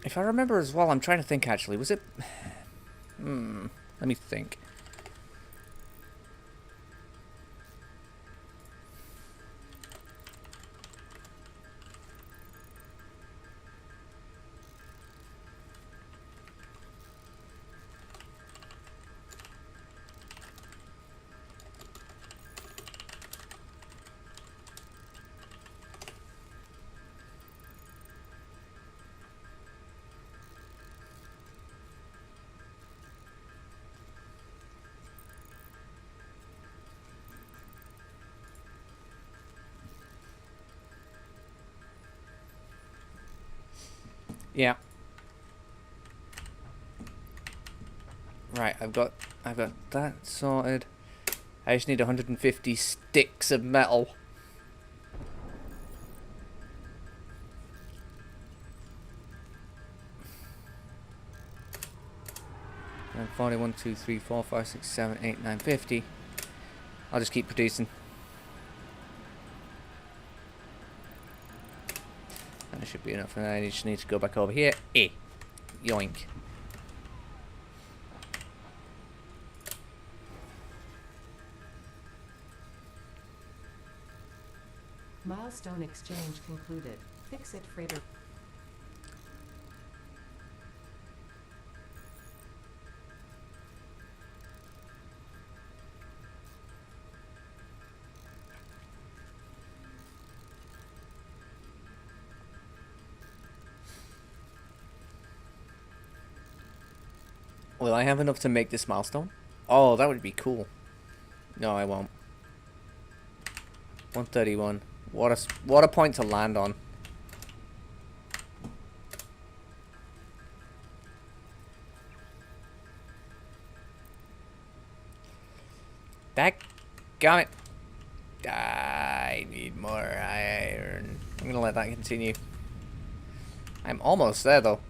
Speaker 1: If I remember as well, I'm trying to think actually, was it... let me think. Yeah. Right, I've got that sorted. I just need 150 sticks of metal. And 40, 1, 2, 3, 4, 5, 6, 7, 8, 9, 50. I'll just keep producing. That should be enough, and I just need to go back over here. Yoink.
Speaker 2: Milestone exchange concluded. Fix it, freighter.
Speaker 1: Will I have enough to make this milestone? Oh, that would be cool. No, I won't. 131. What a point to land on. Dadgummit. I need more iron. I'm gonna let that continue. I'm almost there though.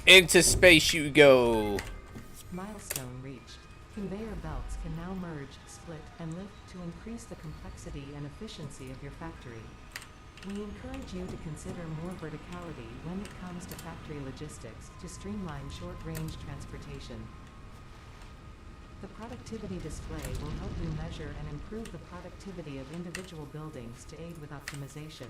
Speaker 1: Into space you go.
Speaker 2: Milestone reached. Conveyor belts can now merge, split, and lift to increase the complexity and efficiency of your factory. We encourage you to consider more verticality when it comes to factory logistics to streamline short-range transportation. The productivity display will help you measure and improve the productivity of individual buildings to aid with optimization.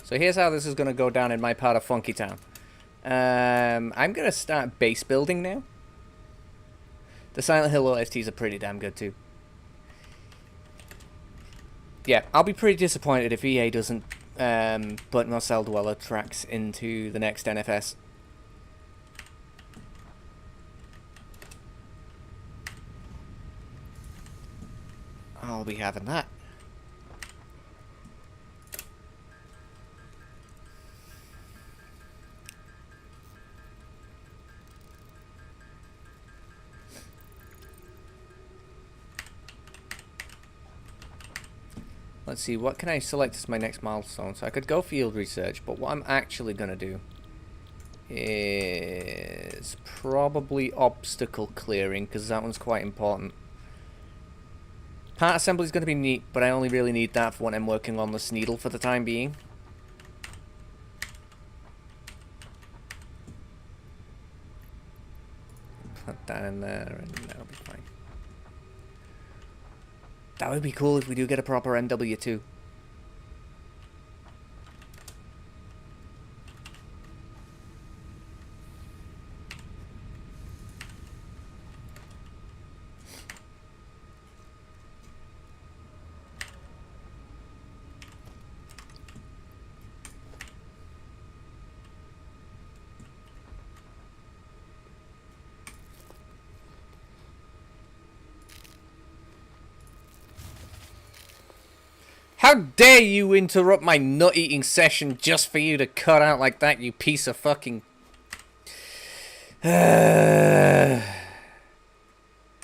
Speaker 1: So here's how this is going to go down in my part of Funky Town. I'm going to start base building now. The Silent Hill OSTs are pretty damn good too. Yeah, I'll be pretty disappointed if EA doesn't put Marcel Dweller tracks into the next NFS. I'll be having that. Let's see, what can I select as my next milestone? So I could go field research, but what I'm actually going to do is probably obstacle clearing, because that one's quite important. Part assembly is going to be neat, but I only really need that for when I'm working on this needle for the time being. Put that in there, and that'll be fine. That would be cool if we do get a proper NW2. How dare you interrupt my nut-eating session just for you to cut out like that, you piece of fucking... Do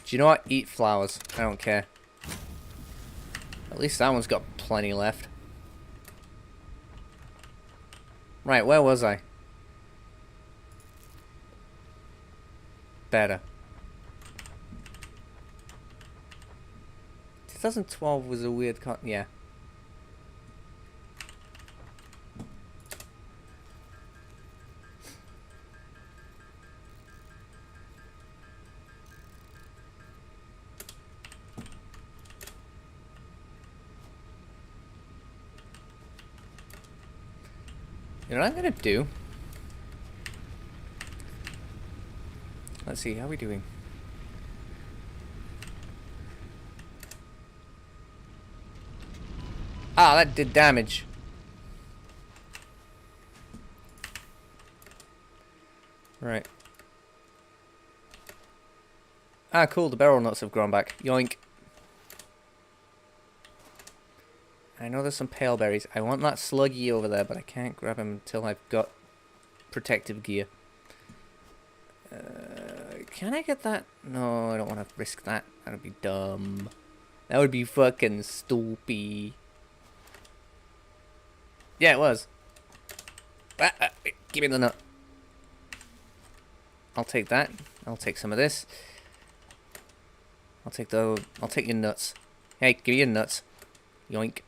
Speaker 1: you know what? Eat flowers. I don't care. At least that one's got plenty left. Right, where was I? Better. 2012 was a weird yeah. You know what I'm gonna do? Let's see, how are we doing? Ah, that did damage. Right. Ah, cool, the barrel nuts have grown back. Yoink. I know there's some pale berries. I want that sluggy over there, but I can't grab him until I've got protective gear. Can I get that? No, I don't want to risk that. That would be dumb. That would be fucking stupid. Yeah, it was. Give me the nut. I'll take that. I'll take some of this. I'll take your nuts. Hey, give me your nuts. Yoink.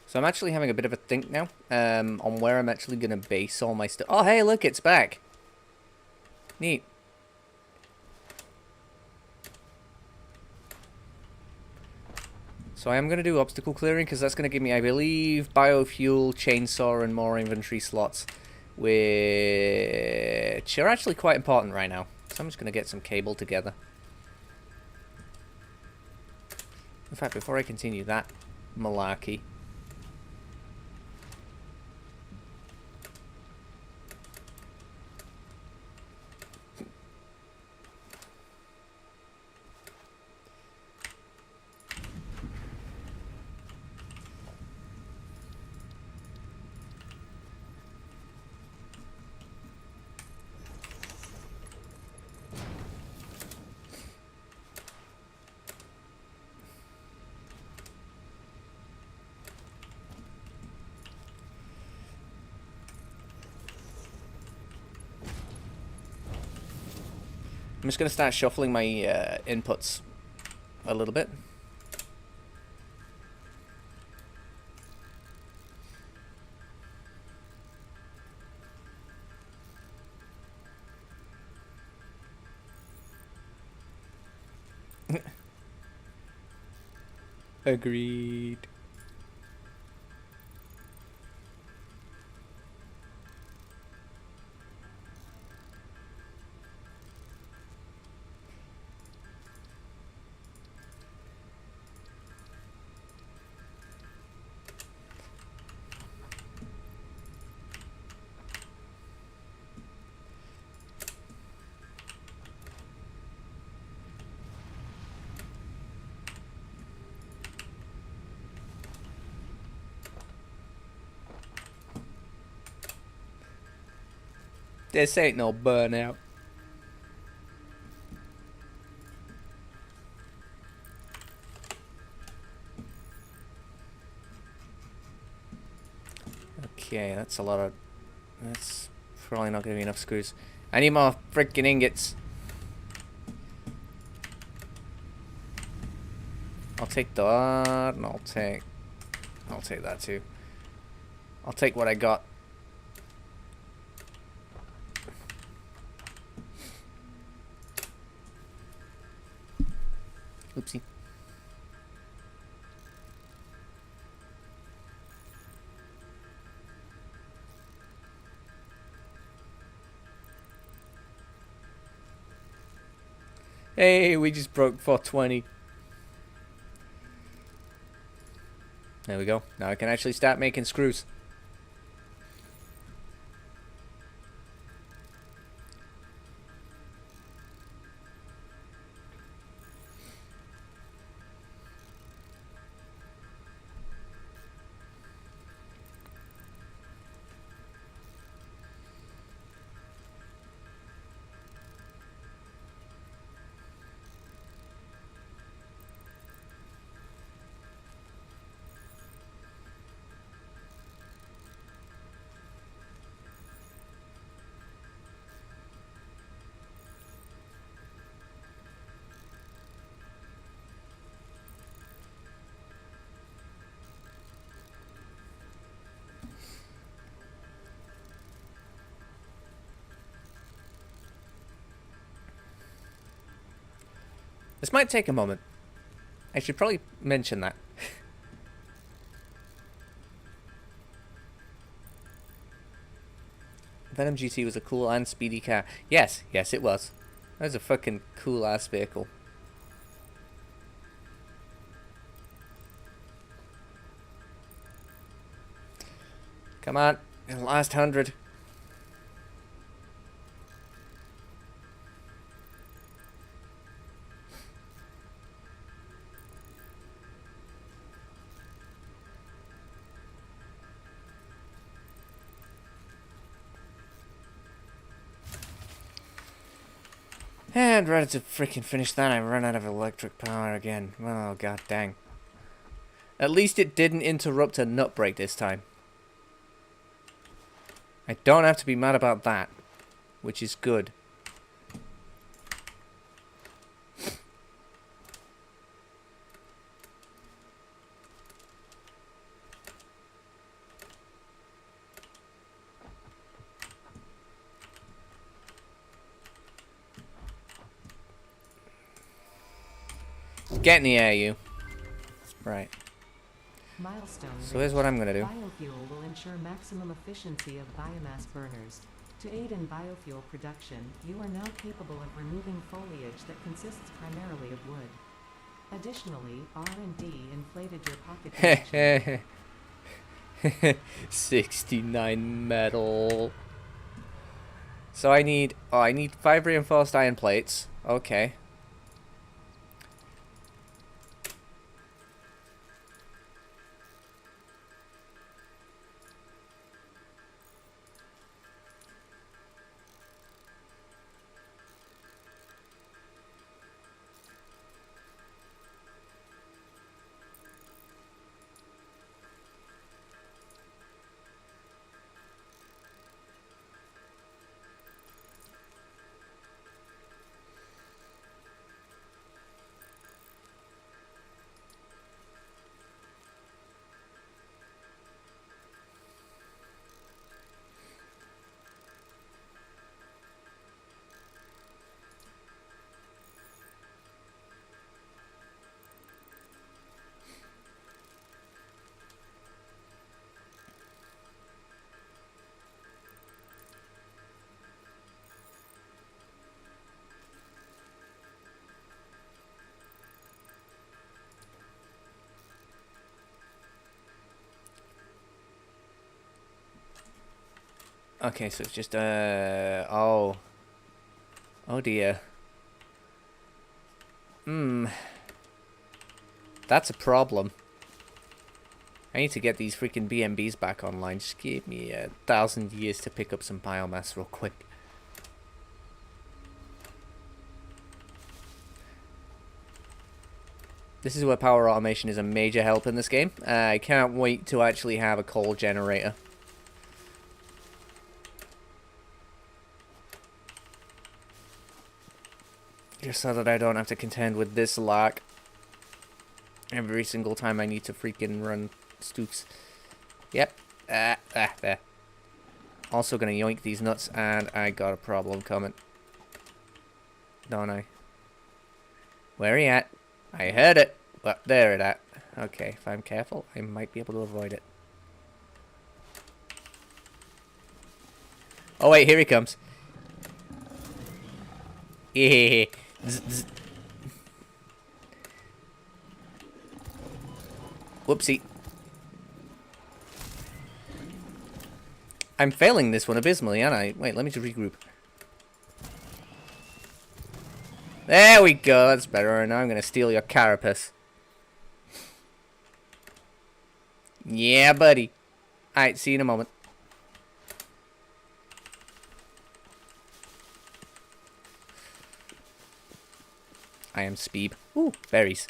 Speaker 1: So I'm actually having a bit of a think now on where I'm actually going to base all my stuff. Oh, hey, look, it's back. Neat. So I am going to do obstacle clearing because that's going to give me, I believe, biofuel, chainsaw, and more inventory slots, which are actually quite important right now. So I'm just going to get some cable together. In fact, before I continue that malarkey... I'm just going to start shuffling my inputs a little bit. Agreed. This ain't no burnout. Okay, that's a lot of... That's probably not going to be enough screws. I need more freaking ingots. I'll take that, and I'll take that too. I'll take what I got. Oopsie. Hey, we just broke 420. There we go. Now I can actually start making screws. This might take a moment. I should probably mention that. Venom GT was a cool and speedy car. Yes, yes it was. That was a fucking cool ass vehicle. Come on, the last 100. And ready to freaking finish that, I run out of electric power again. Oh, god dang. At least it didn't interrupt a nut break this time. I don't have to be mad about that, which is good. Get in the air, you. Right.
Speaker 2: Milestone
Speaker 1: So here's what I'm gonna do.
Speaker 2: Biofuel will ensure maximum efficiency of biomass burners. To aid in biofuel production, you are now capable of removing foliage that consists primarily of wood. Additionally, R&D inflated your pocket.
Speaker 1: 69 metal. So I need 5 reinforced iron plates. Okay. Okay, so it's just oh dear. That's a problem. I need to get these freaking BMBs back online. Just give me 1,000 years to pick up some biomass real quick. This is where power automation is a major help in this game. I can't wait to actually have a coal generator. Just so that I don't have to contend with this lark every single time I need to freaking run Stooks. Yep. There. Also gonna yoink these nuts, and I got a problem coming. Don't I? Where are you at? I heard it. Well, there it at. Okay, if I'm careful, I might be able to avoid it. Oh wait, here he comes. Yeah. Whoopsie. I'm failing this one abysmally, aren't I? Wait, let me just regroup. There we go, that's better. And now I'm going to steal your carapace. Yeah, buddy. Alright, see you in a moment. I am Speeb. Ooh, berries.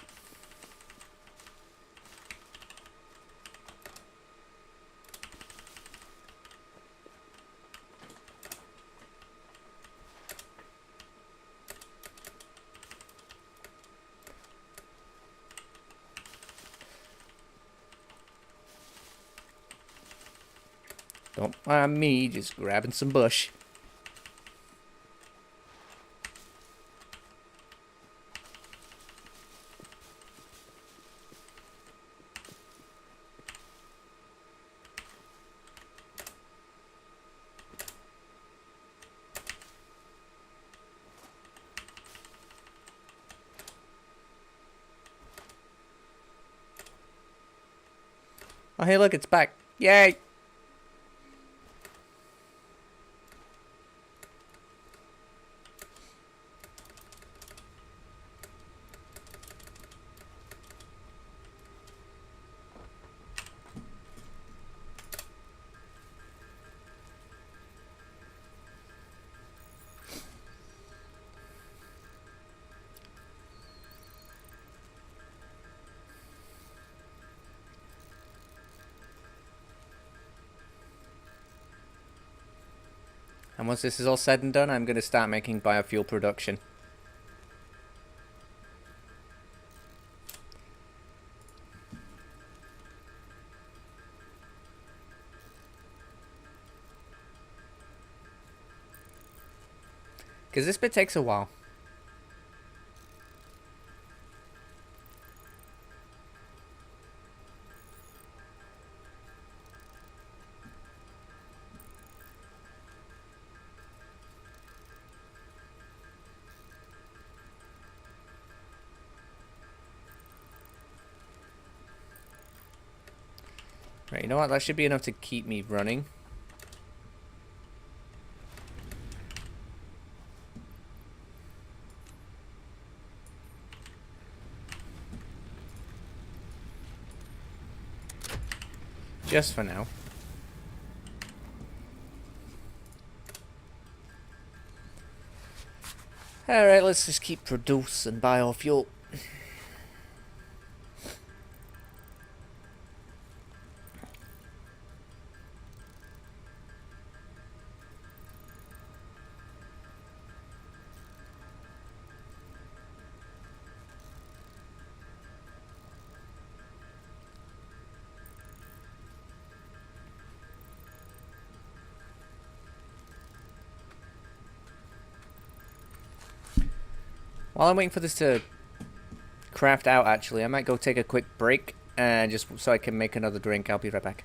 Speaker 1: Don't mind me just grabbing some bush. Oh, hey, look, it's back. Yay! And once this is all said and done, I'm going to start making biofuel production. Because this bit takes a while. Right, you know what? That should be enough to keep me running. Just for now. Alright, let's just keep producing biofuel. While I'm waiting for this to craft out, actually, I might go take a quick break, just so I can make another drink. I'll be right back.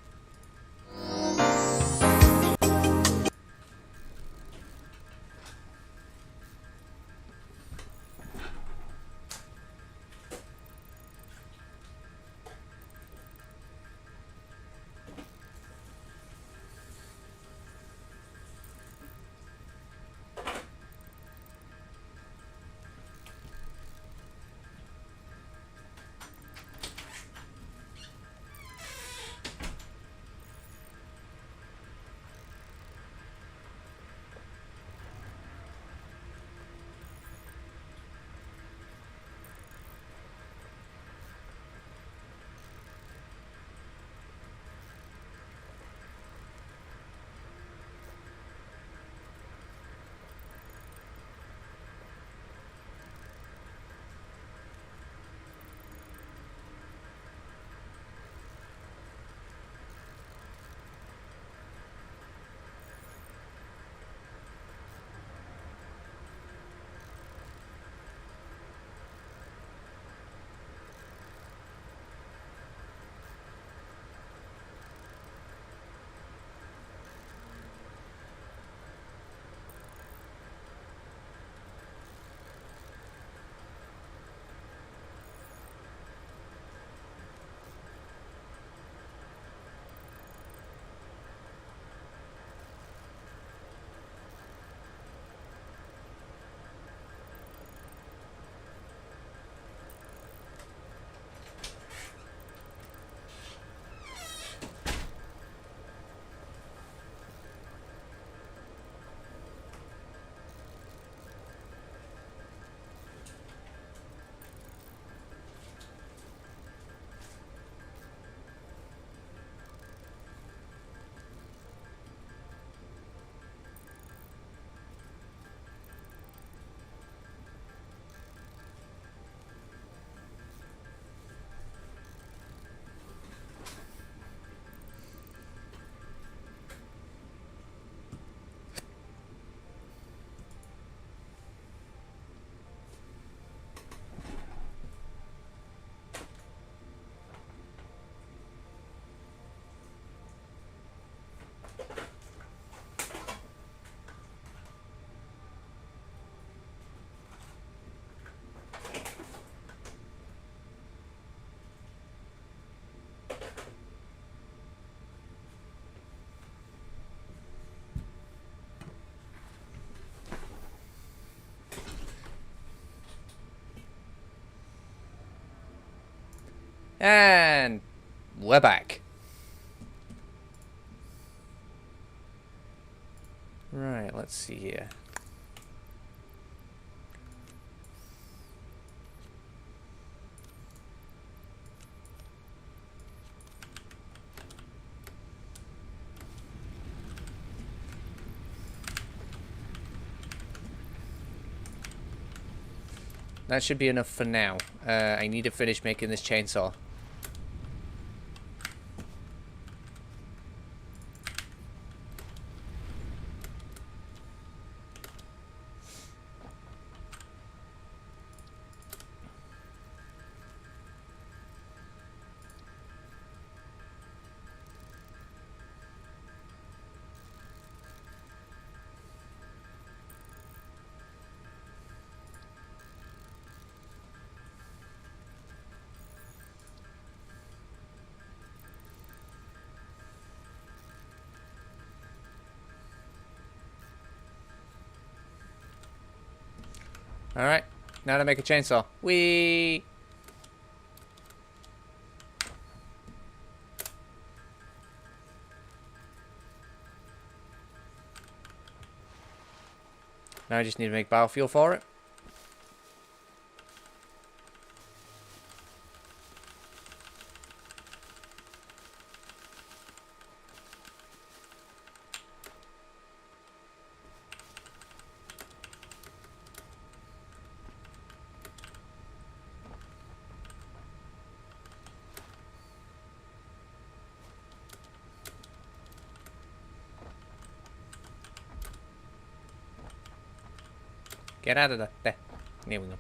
Speaker 1: And we're back. Right, let's see here. That should be enough for now. I need to finish making this chainsaw. Alright, now to make a chainsaw. Whee! Now I just need to make biofuel for it. Get out of there. There. There we go.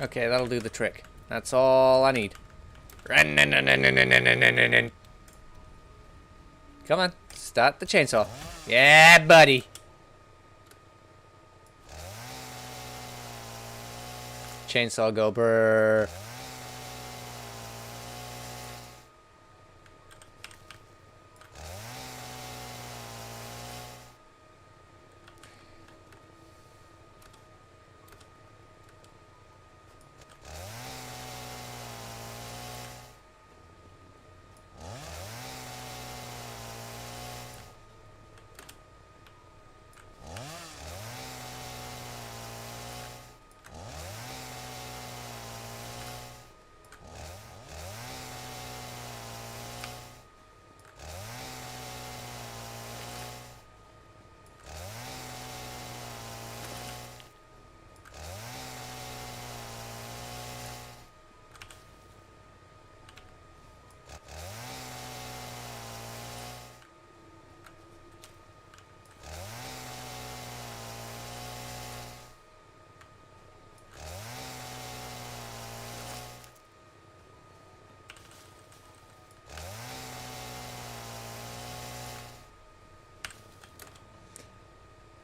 Speaker 1: Okay, that'll do the trick. That's all I need. Come on, start the chainsaw. Yeah, buddy. Chainsaw go brrr.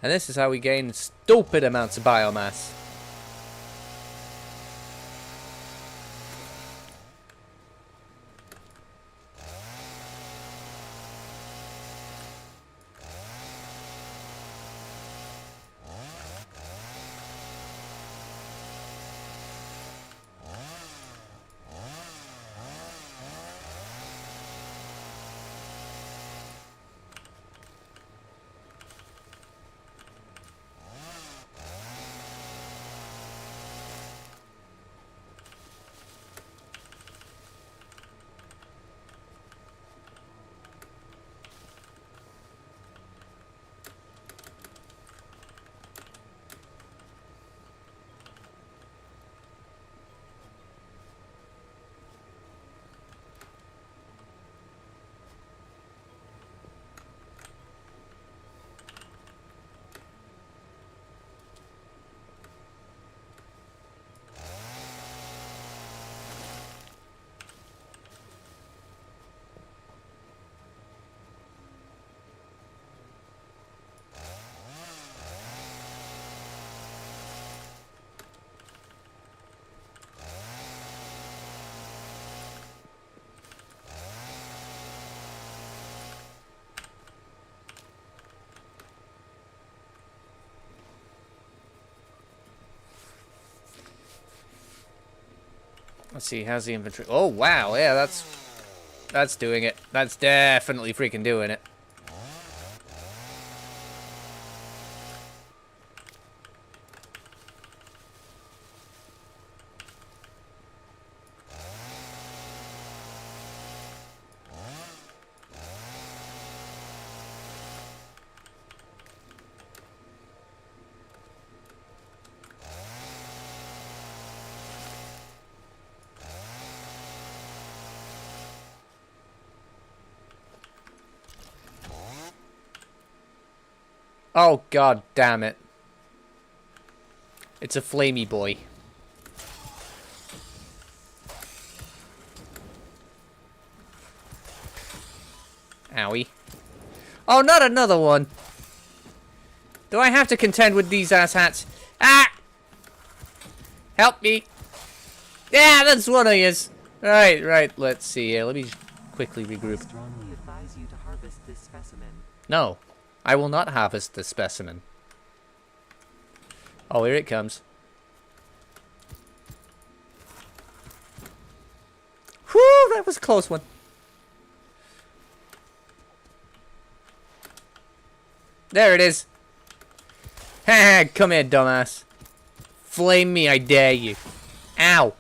Speaker 1: And this is how we gain stupid amounts of biomass. Let's see, how's the inventory? Oh, wow, yeah, that's doing it. That's definitely freaking doing it. Oh, god damn it. It's a flamey boy. Owie. Oh, not another one. Do I have to contend with these asshats? Ah! Help me. Yeah, that's one of yous. Right, let's see here. Let me quickly regroup.
Speaker 2: I strongly advise you to harvest this specimen.
Speaker 1: No, I will not harvest the specimen. Oh, here it comes. Whew, that was a close one. There it is. Ha, come here, dumbass. Flame me, I dare you. Ow.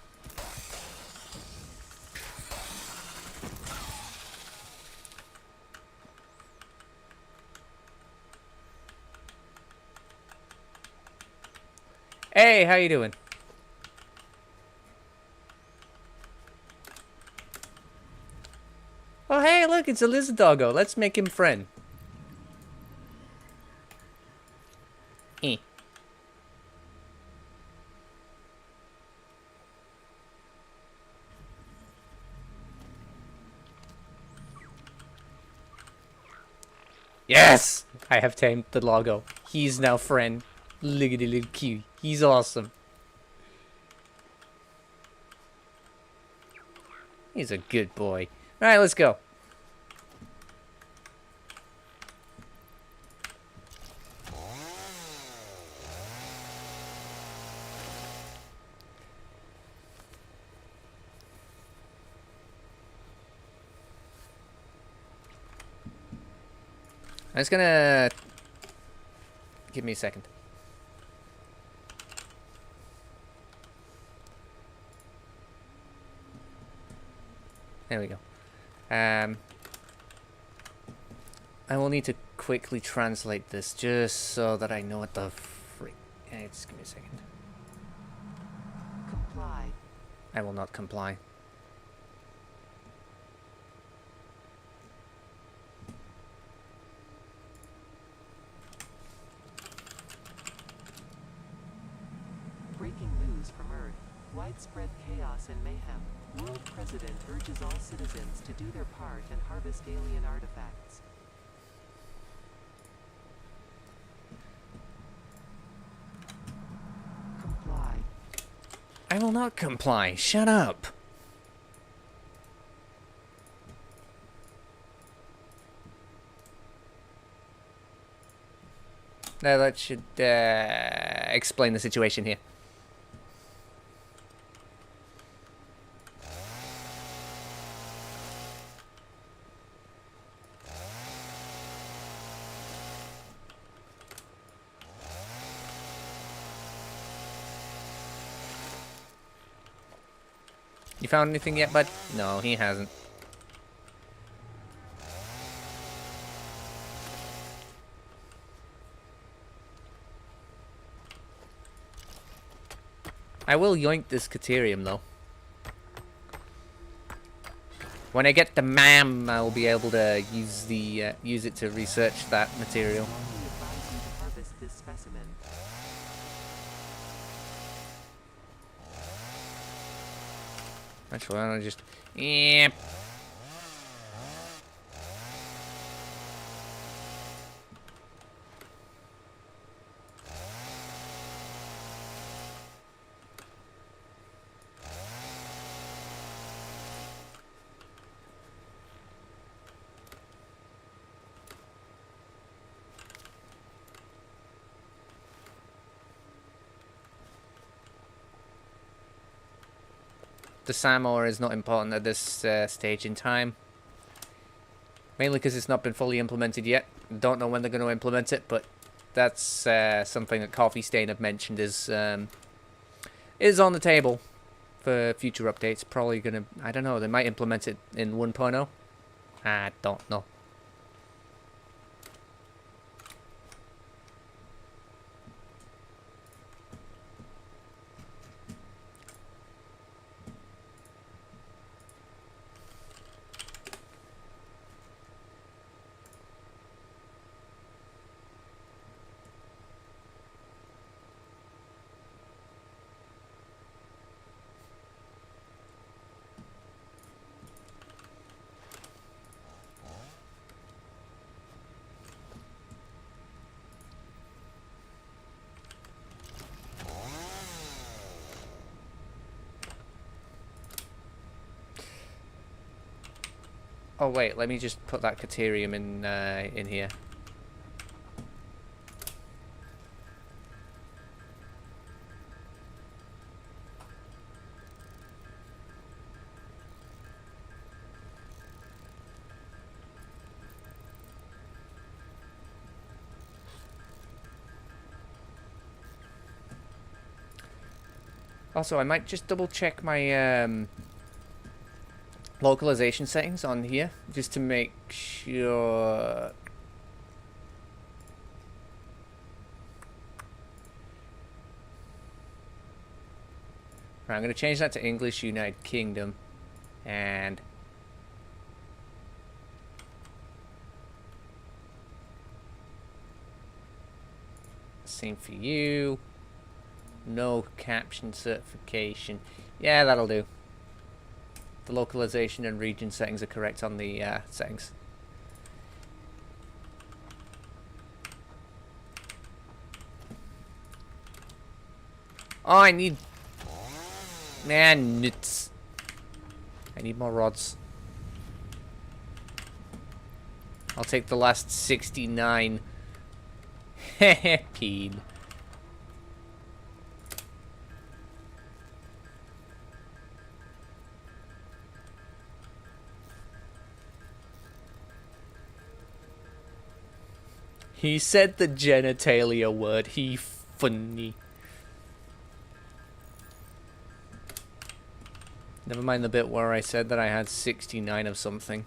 Speaker 1: Hey, how you doing? Oh, hey, look, it's a lizard doggo. Let's make him friend. Eh. Yes! I have tamed the Logo. He's now friend. Look at the little cute. He's awesome. He's a good boy. Alright, let's go. I'm just gonna... Give me a second. There we go. I will need to quickly translate this just so that I know what the freak... Hey, just give me a second.
Speaker 2: Comply.
Speaker 1: I will not comply.
Speaker 2: Breaking news from Earth. Widespread chaos and mayhem. World President urges all citizens to do their part and harvest alien artifacts. Comply.
Speaker 1: I will not comply. Shut up. Now that should explain the situation here. You found anything yet, bud? No, he hasn't. I will yoink this Caterium, though. When I get the MAM, I'll be able to use the use it to research that material.
Speaker 2: Strongly advise you to harvest this specimen.
Speaker 1: Actually, why don't I just... Yeah. the SAM ore is not important at this stage in time. Mainly because it's not been fully implemented yet. Don't know when they're going to implement it, but that's something that Coffee Stain have mentioned is on the table for future updates. Probably going to, I don't know, they might implement it in 1.0. I don't know. Oh wait, let me just put that Caterium in here. Also, I might just double check my localization settings on here just to make sure. Right, I'm going to change that to English United Kingdom, and same for you. No caption certification. Yeah, that'll do. The localization and region settings are correct on the settings. Oh, I need... Man, nuts. I need more rods. I'll take the last 69. Heh peen. He said the genitalia word. He funny. Never mind the bit where I said that I had 69 of something.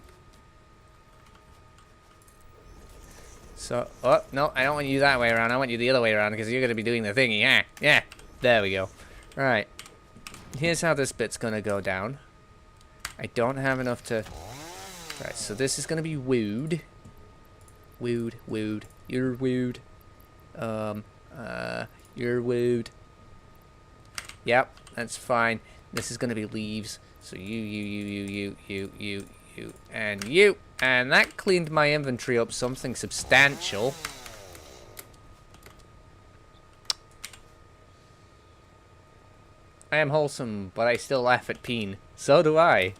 Speaker 1: So, oh, no, I don't want you that way around. I want you the other way around because you're going to be doing the thingy. Yeah, yeah. There we go. Right. Here's how this bit's going to go down. I don't have enough to... Right, so this is going to be wooed. Wooed, wooed. You're wooed. You're wooed. Yep, that's fine. This is gonna be leaves. So you, and you. And that cleaned my inventory up something substantial. I am wholesome, but I still laugh at peen. So do I.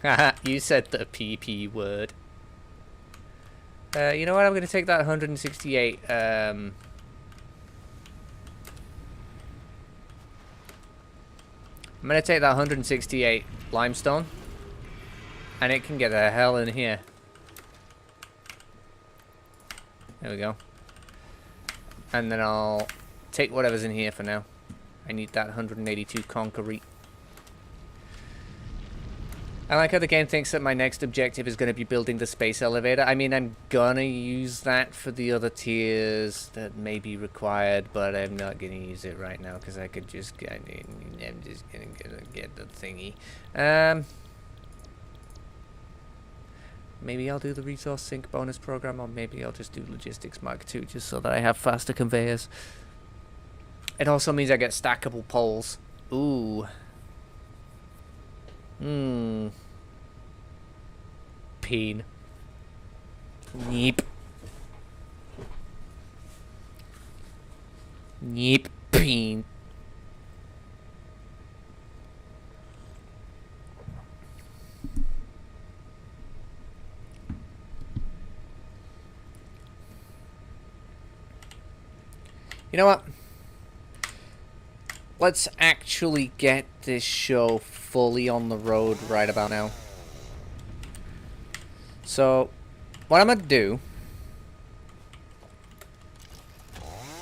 Speaker 1: Haha, you said the PP word. You know what? I'm going to take that 168. I'm going to take that 168 limestone. And it can get the hell in here. There we go. And then I'll take whatever's in here for now. I need that 182 concrete. I like how the game thinks that my next objective is going to be building the space elevator. I mean, I'm going to use that for the other tiers that may be required, but I'm not going to use it right now because I could just get... I'm just going to get the thingy. Maybe I'll do the resource sync bonus program, or maybe I'll just do logistics mark 2 just so that I have faster conveyors. It also means I get stackable poles. Ooh. Peen. Neep. Neep. Peen. You know what? Let's actually get this show fully on the road right about now. So, what I'm going to do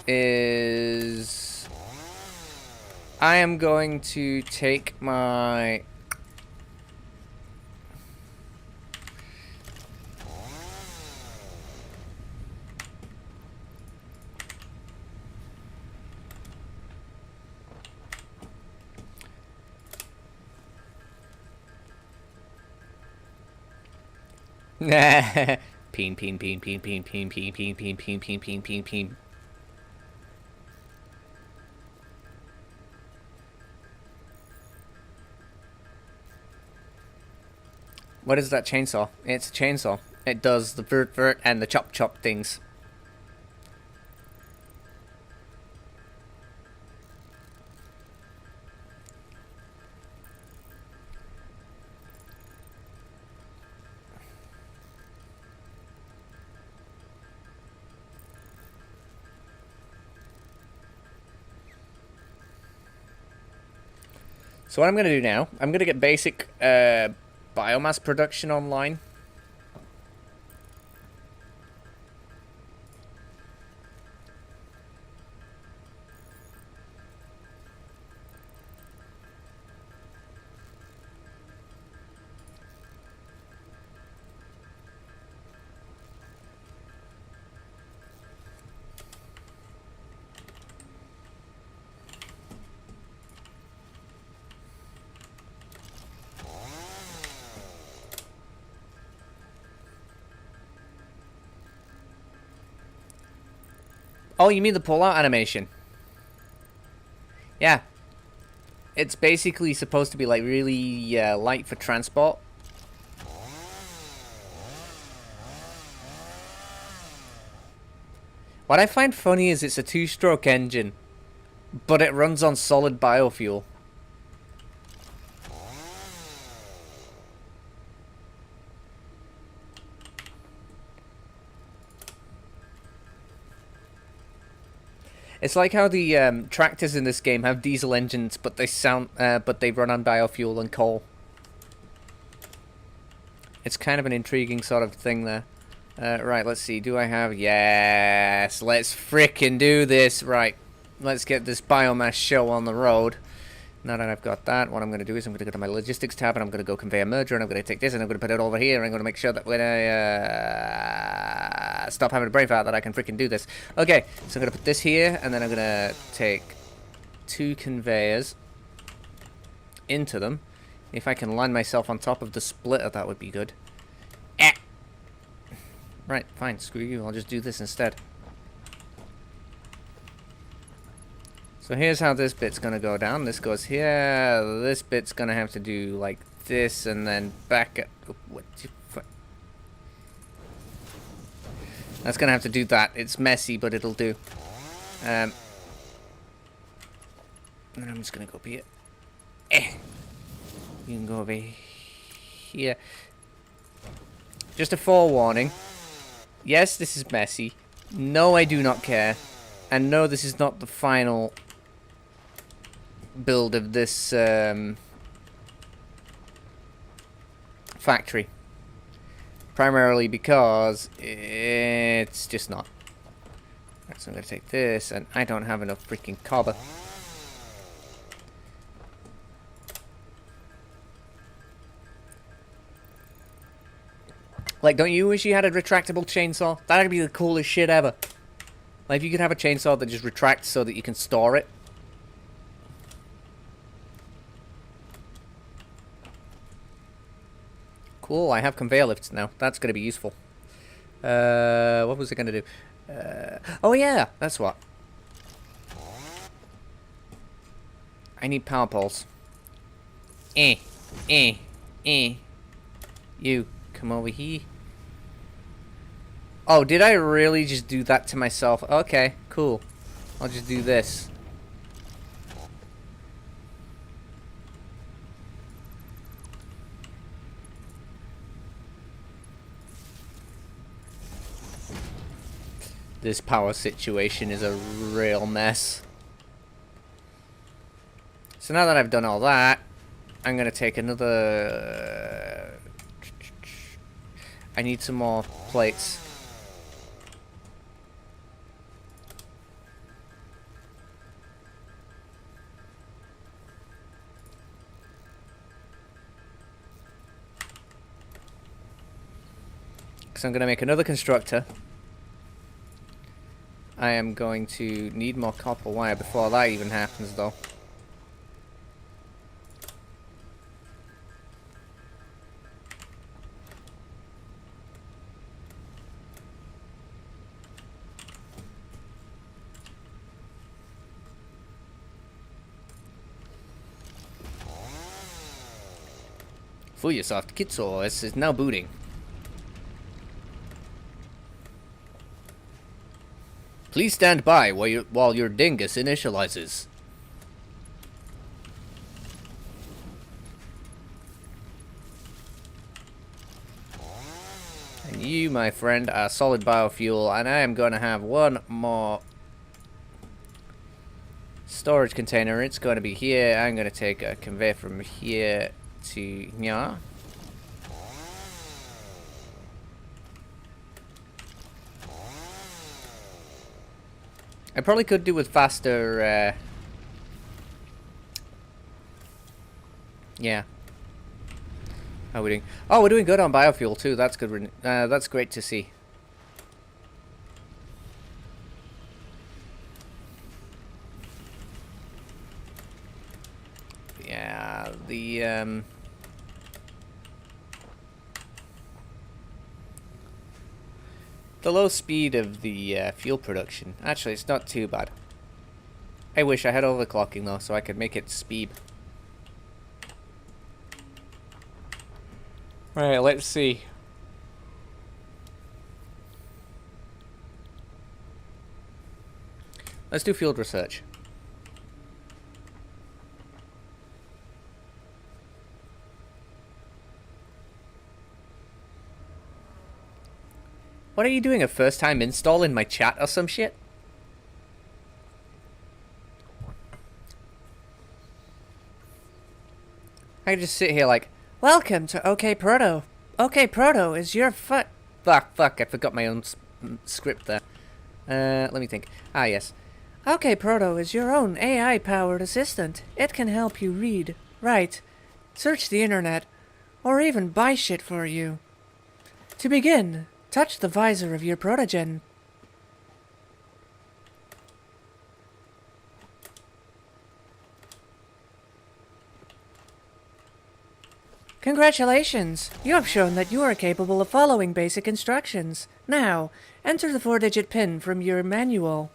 Speaker 1: is I am going to take my peen, peen, peen, peen, peen, peen, peen, peen, peen, peen, peen, peen, peen, peen. What is that chainsaw? It's a chainsaw. It does the vert vert and the chop chop things. So what I'm going to do now, I'm going to get basic biomass production online. Oh, you mean the pull-out animation? Yeah. It's basically supposed to be like really light for transport. What I find funny is it's a two-stroke engine, but it runs on solid biofuel. It's like how the tractors in this game have diesel engines, but they run on biofuel and coal. It's kind of an intriguing sort of thing there. Right, let's see. Do I have... Yes! Let's frickin' do this! Right. Let's get this biomass show on the road. Now that I've got that, what I'm going to do is I'm going to go to my logistics tab and I'm going to go conveyor merger and I'm going to take this and I'm going to put it over here and I'm going to make sure that when I stop having a brain fart that I can freaking do this. Okay, so I'm going to put this here and then I'm going to take 2 conveyors into them. If I can land myself on top of the splitter, that would be good. Eh. Right, fine, screw you, I'll just do this instead. So here's how this bit's gonna go down. This goes here. This bit's gonna have to do like this and then back at... What? That's gonna have to do that. It's messy, but it'll do. And I'm just gonna go up here. You can go over here. Just a forewarning. Yes, this is messy. No, I do not care. And no, this is not the final build of this factory. Primarily because it's just not. Right, so I'm going to take this, and I don't have enough freaking copper. Like, don't you wish you had a retractable chainsaw? That'd be the coolest shit ever. Like, if you could have a chainsaw that just retracts so that you can store it. Cool, I have conveyor lifts now. That's going to be useful. What was it going to do? Oh yeah, that's what. I need power poles. You, come over here. Oh, did I really just do that to myself? Okay, cool. I'll just do this. This power situation is a real mess. So now that I've done all that, I'm going to take another... I need some more plates. So I'm going to make another constructor. I am going to need more copper wire before that even happens, though. Fuyasoft Kitsu is now booting. Please stand by while your dingus initializes. And you, my friend, are solid biofuel, and I am going to have one more storage container. It's going to be here. I'm going to take a conveyor from here to here. I probably could do with faster, yeah. How are we doing? Oh, we're doing good on biofuel too. That's good. That's great to see. Yeah, the low speed of the fuel production. Actually, it's not too bad. I wish I had overclocking though, so I could make it speed. Right, let's see. Let's do field research. What are you doing, a first time install in my chat or some shit? I could just sit here like, welcome to OK Proto. OK Proto is your fuck, I forgot my own script there. Let me think. Ah, yes. OK Proto is your own AI-powered assistant. It can help you read, write, search the internet, or even buy shit for you. To begin, touch the visor of your protogen. Congratulations! You have shown that you are capable of following basic instructions. Now, enter the 4-digit PIN from your manual.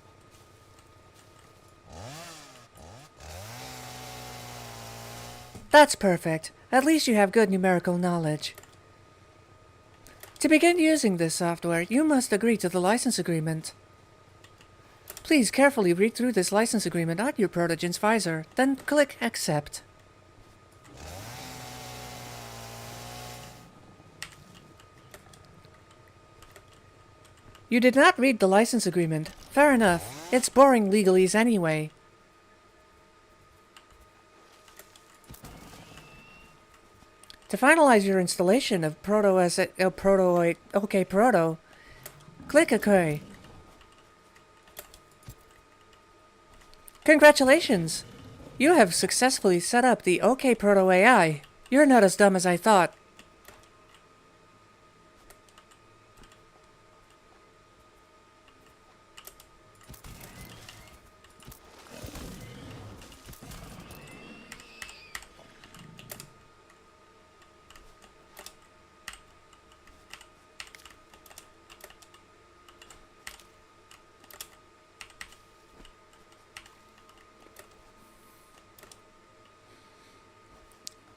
Speaker 1: That's perfect. At least you have good numerical knowledge. To begin using this software, you must agree to the license agreement. Please carefully read through this license agreement on your protogen's visor, then click Accept. You did not read the license agreement. Fair enough. It's boring legalese anyway. To finalize your installation of OK Proto, click OK. Congratulations! You have successfully set up the OK Proto AI. You're not as dumb as I thought.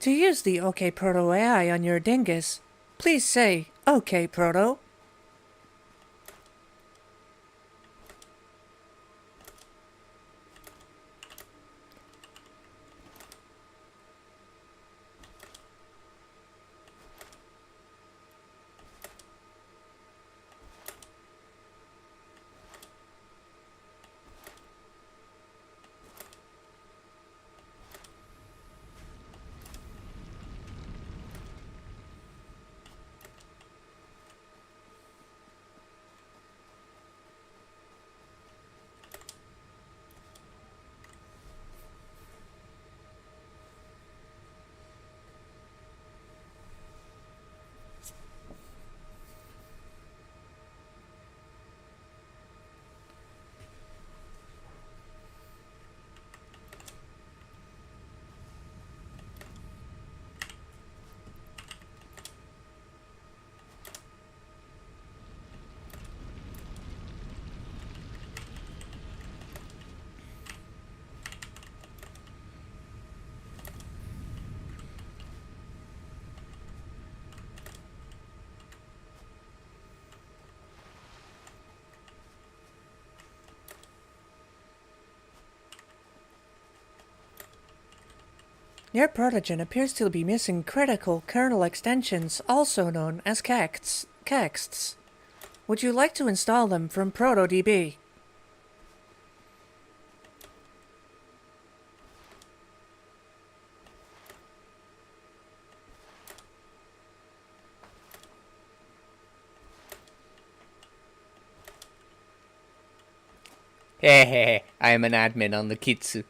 Speaker 1: To use the OK Proto AI on your dingus, please say OK Proto. Your protogen appears to be missing critical kernel extensions, also known as kexts. Would you like to install them from ProtoDB? Hehehe, I am an admin on the Kitsu.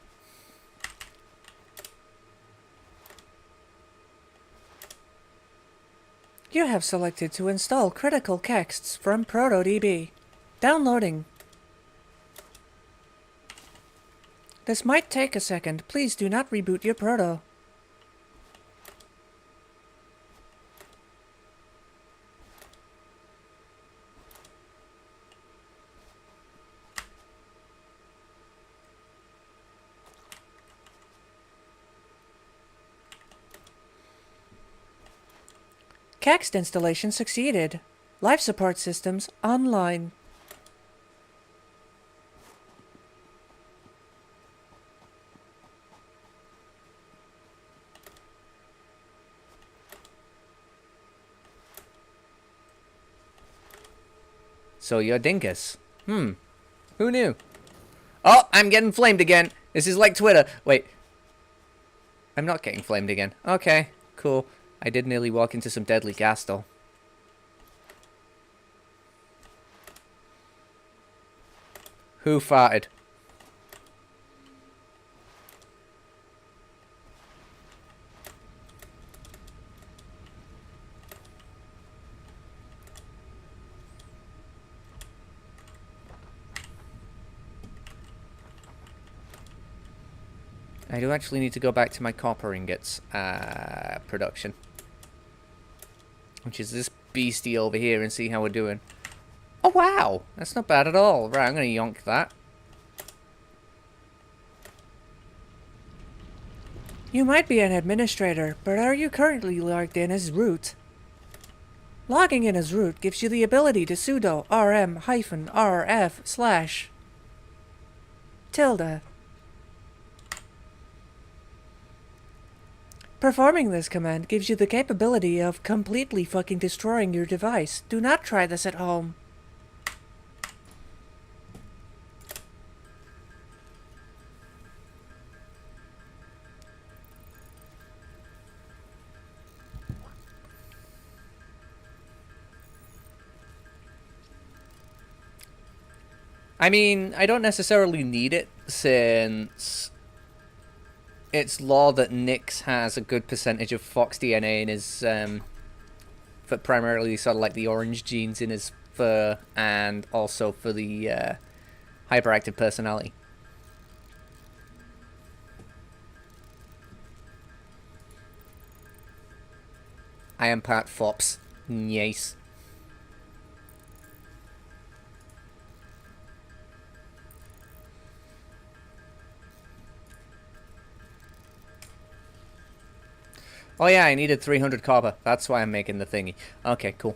Speaker 1: You have selected to install critical kexts from ProtoDB. Downloading. This might take a second. Please do not reboot your Proto. Kext installation succeeded. Life support systems online. So you're Dinkus. Who knew? Oh, I'm getting flamed again. This is like Twitter. Wait. I'm not getting flamed again. Okay, cool. I did nearly walk into some deadly gas, though. Who farted? I do actually need to go back to my copper ingots production. Which is this beastie over here, and see how we're doing. Oh, wow! That's not bad at all. Right, I'm going to yonk that. You might be an administrator, but are you currently logged in as root? Logging in as root gives you the ability to sudo rm-rf/tilde. Performing this command gives you the capability of completely fucking destroying your device. Do not try this at home. I mean, I don't necessarily need it, since it's law that Nyx has a good percentage of Fox DNA in his, for primarily sort of like the orange genes in his fur, and also for the hyperactive personality. I am part Fops. Yes. Oh yeah, I needed 300 copper. That's why I'm making the thingy. Okay, cool.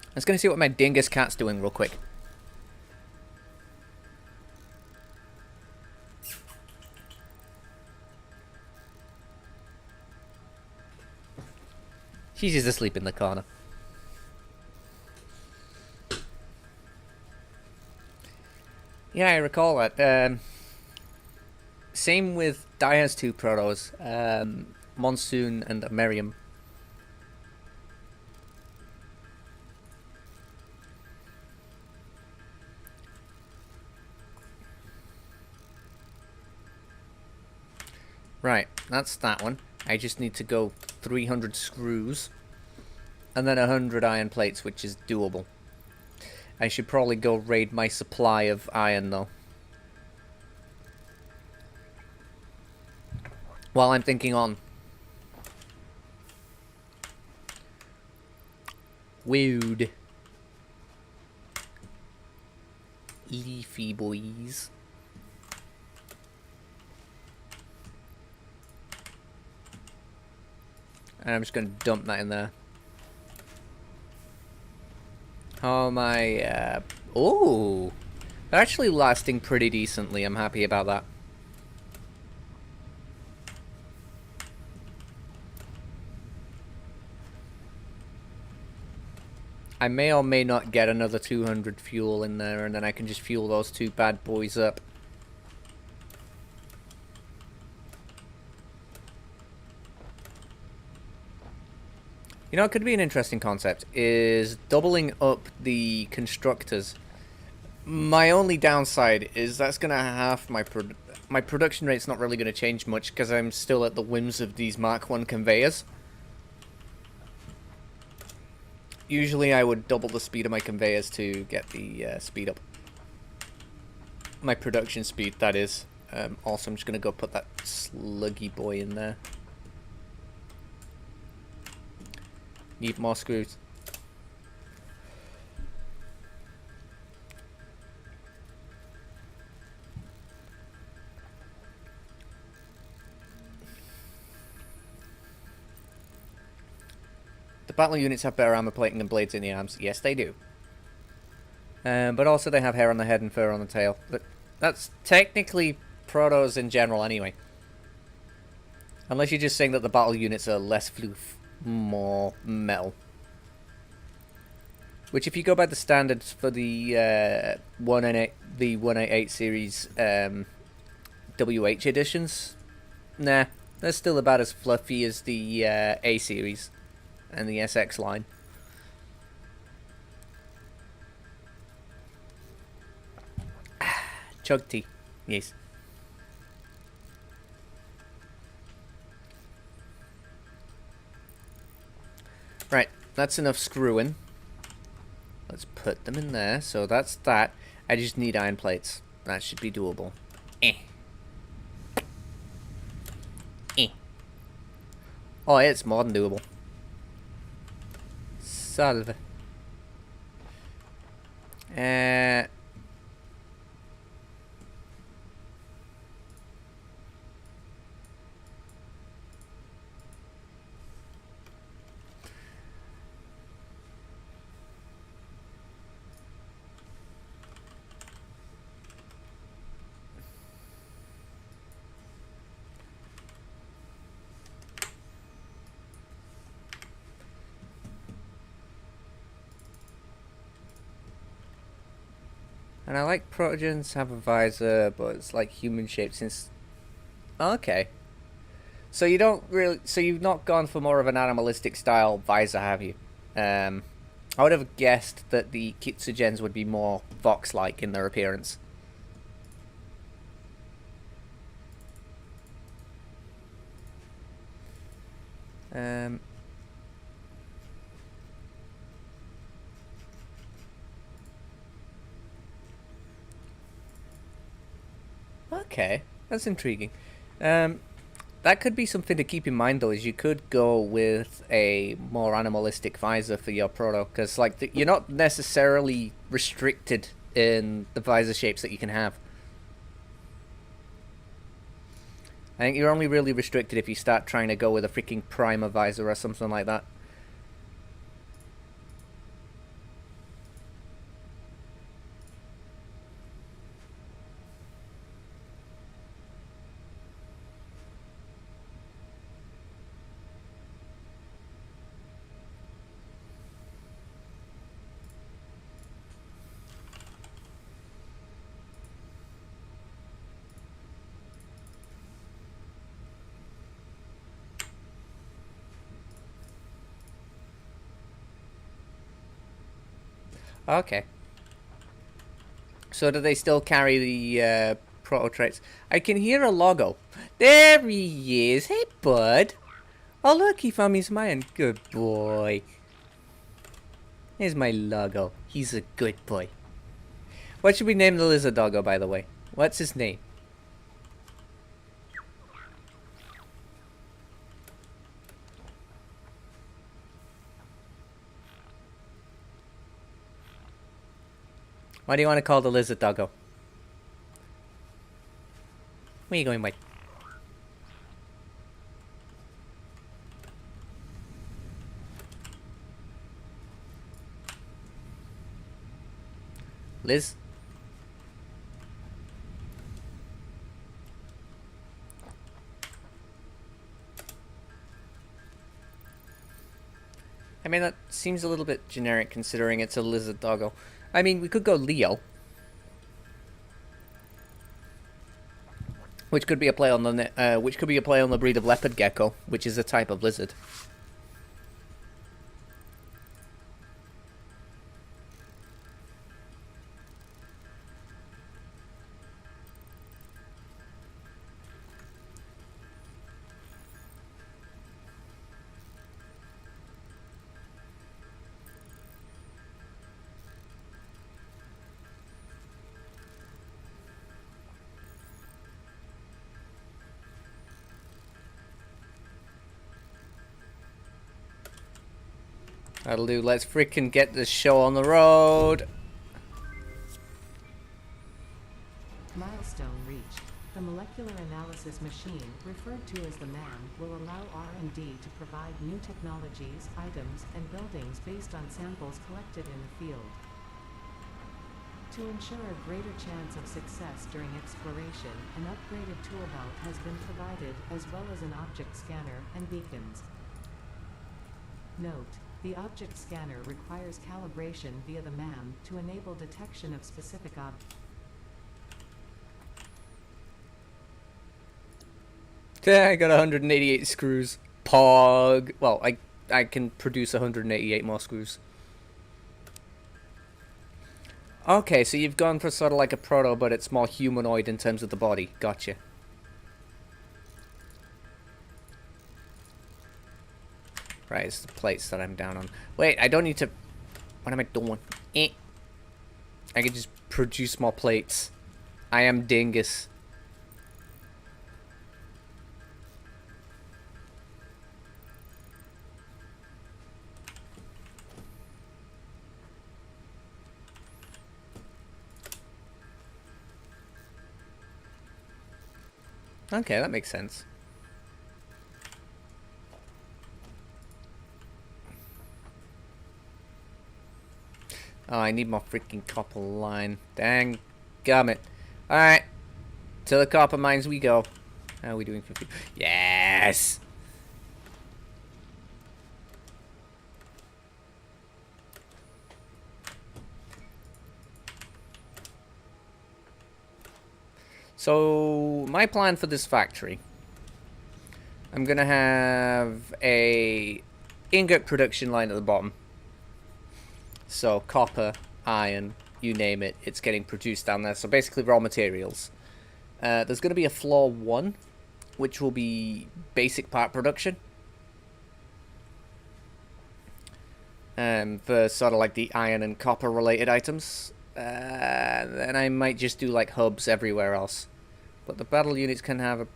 Speaker 1: I was gonna see what my dingus cat's doing real quick. She's just asleep in the corner. Yeah, I recall that. Same with Dia's two protos, Monsoon and Miriam. Right, that's that one. I just need to go 300 screws and then 100 iron plates, which is doable. I should probably go raid my supply of iron, though. While I'm thinking on. Weird. Leafy boys. And I'm just going to dump that in there. How am I... oh! They're actually lasting pretty decently. I'm happy about that. I may or may not get another 200 fuel in there, and then I can just fuel those two bad boys up. You know, it could be an interesting concept, is doubling up the constructors. My only downside is that's going to have my production rate's not really going to change much because I'm still at the whims of these Mark 1 conveyors. Usually I would double the speed of my conveyors to get the speed up. My production speed, that is. Also, I'm just going to go put that sluggy boy in there. Need more screws. The battle units have better armor plating and blades in the arms. Yes, they do. But also they have hair on the head and fur on the tail. But that's technically protos in general anyway. Unless you're just saying that the battle units are less floof, more metal. Which, if you go by the standards for the 188 series WH editions, nah, they're still about as fluffy as the A series and the SX line. Chug tea, yes. Right, that's enough screwing. Let's put them in there. So that's that. I just need iron plates. That should be doable. Oh, it's more than doable. Salve. And I like protogens have a visor, but it's like human shaped since... Okay. So you don't really... So you've not gone for more of an animalistic style visor, have you? I would have guessed that the Kitsugens would be more fox-like in their appearance. Okay, that's intriguing. That could be something to keep in mind, though, is you could go with a more animalistic visor for your proto, because like you're not necessarily restricted in the visor shapes that you can have. I think you're only really restricted if you start trying to go with a freaking primer visor or something like that. Okay. So do they still carry the proto traits? I can hear a logo. There he is. Hey, bud. Oh, look, he found me smiling. Good boy. Here's my logo. He's a good boy. What should we name the lizard doggo, by the way? What's his name? What do you want to call the lizard doggo? Where are you going, Mike? Liz? I mean, that seems a little bit generic considering it's a lizard doggo. I mean, we could go Leo. Which could be a play on the breed of leopard gecko, which is a type of lizard. That'll do. Let's freaking get this show on the road.
Speaker 2: Milestone reached. The molecular analysis machine, referred to as the MAM, will allow R&D to provide new technologies, items, and buildings based on samples collected in the field. To ensure a greater chance of success during exploration, an upgraded tool belt has been provided, as well as an object scanner and beacons. Note: the object scanner requires calibration via the MAM to enable detection of specific objects.
Speaker 1: I got 188 screws. Pog. Well, I can produce 188 more screws. Okay, so you've gone for sort of like a proto, but it's more humanoid in terms of the body. Gotcha. Right, it's the plates that I'm down on. Wait, I don't need to... What am I doing? I can just produce more plates. I am dingus. Okay, that makes sense. Oh, I need more freaking copper line. Dang gummit. Alright. To the copper mines we go. How are we doing 50? Yes! So, my plan for this factory. I'm gonna have a ingot production line at the bottom. So, copper, iron, you name it, it's getting produced down there. So, basically raw materials. There's gonna be a floor 1, which will be basic part production. For sort of like the iron and copper related items. Then I might just do like hubs everywhere else. But the battle units can have a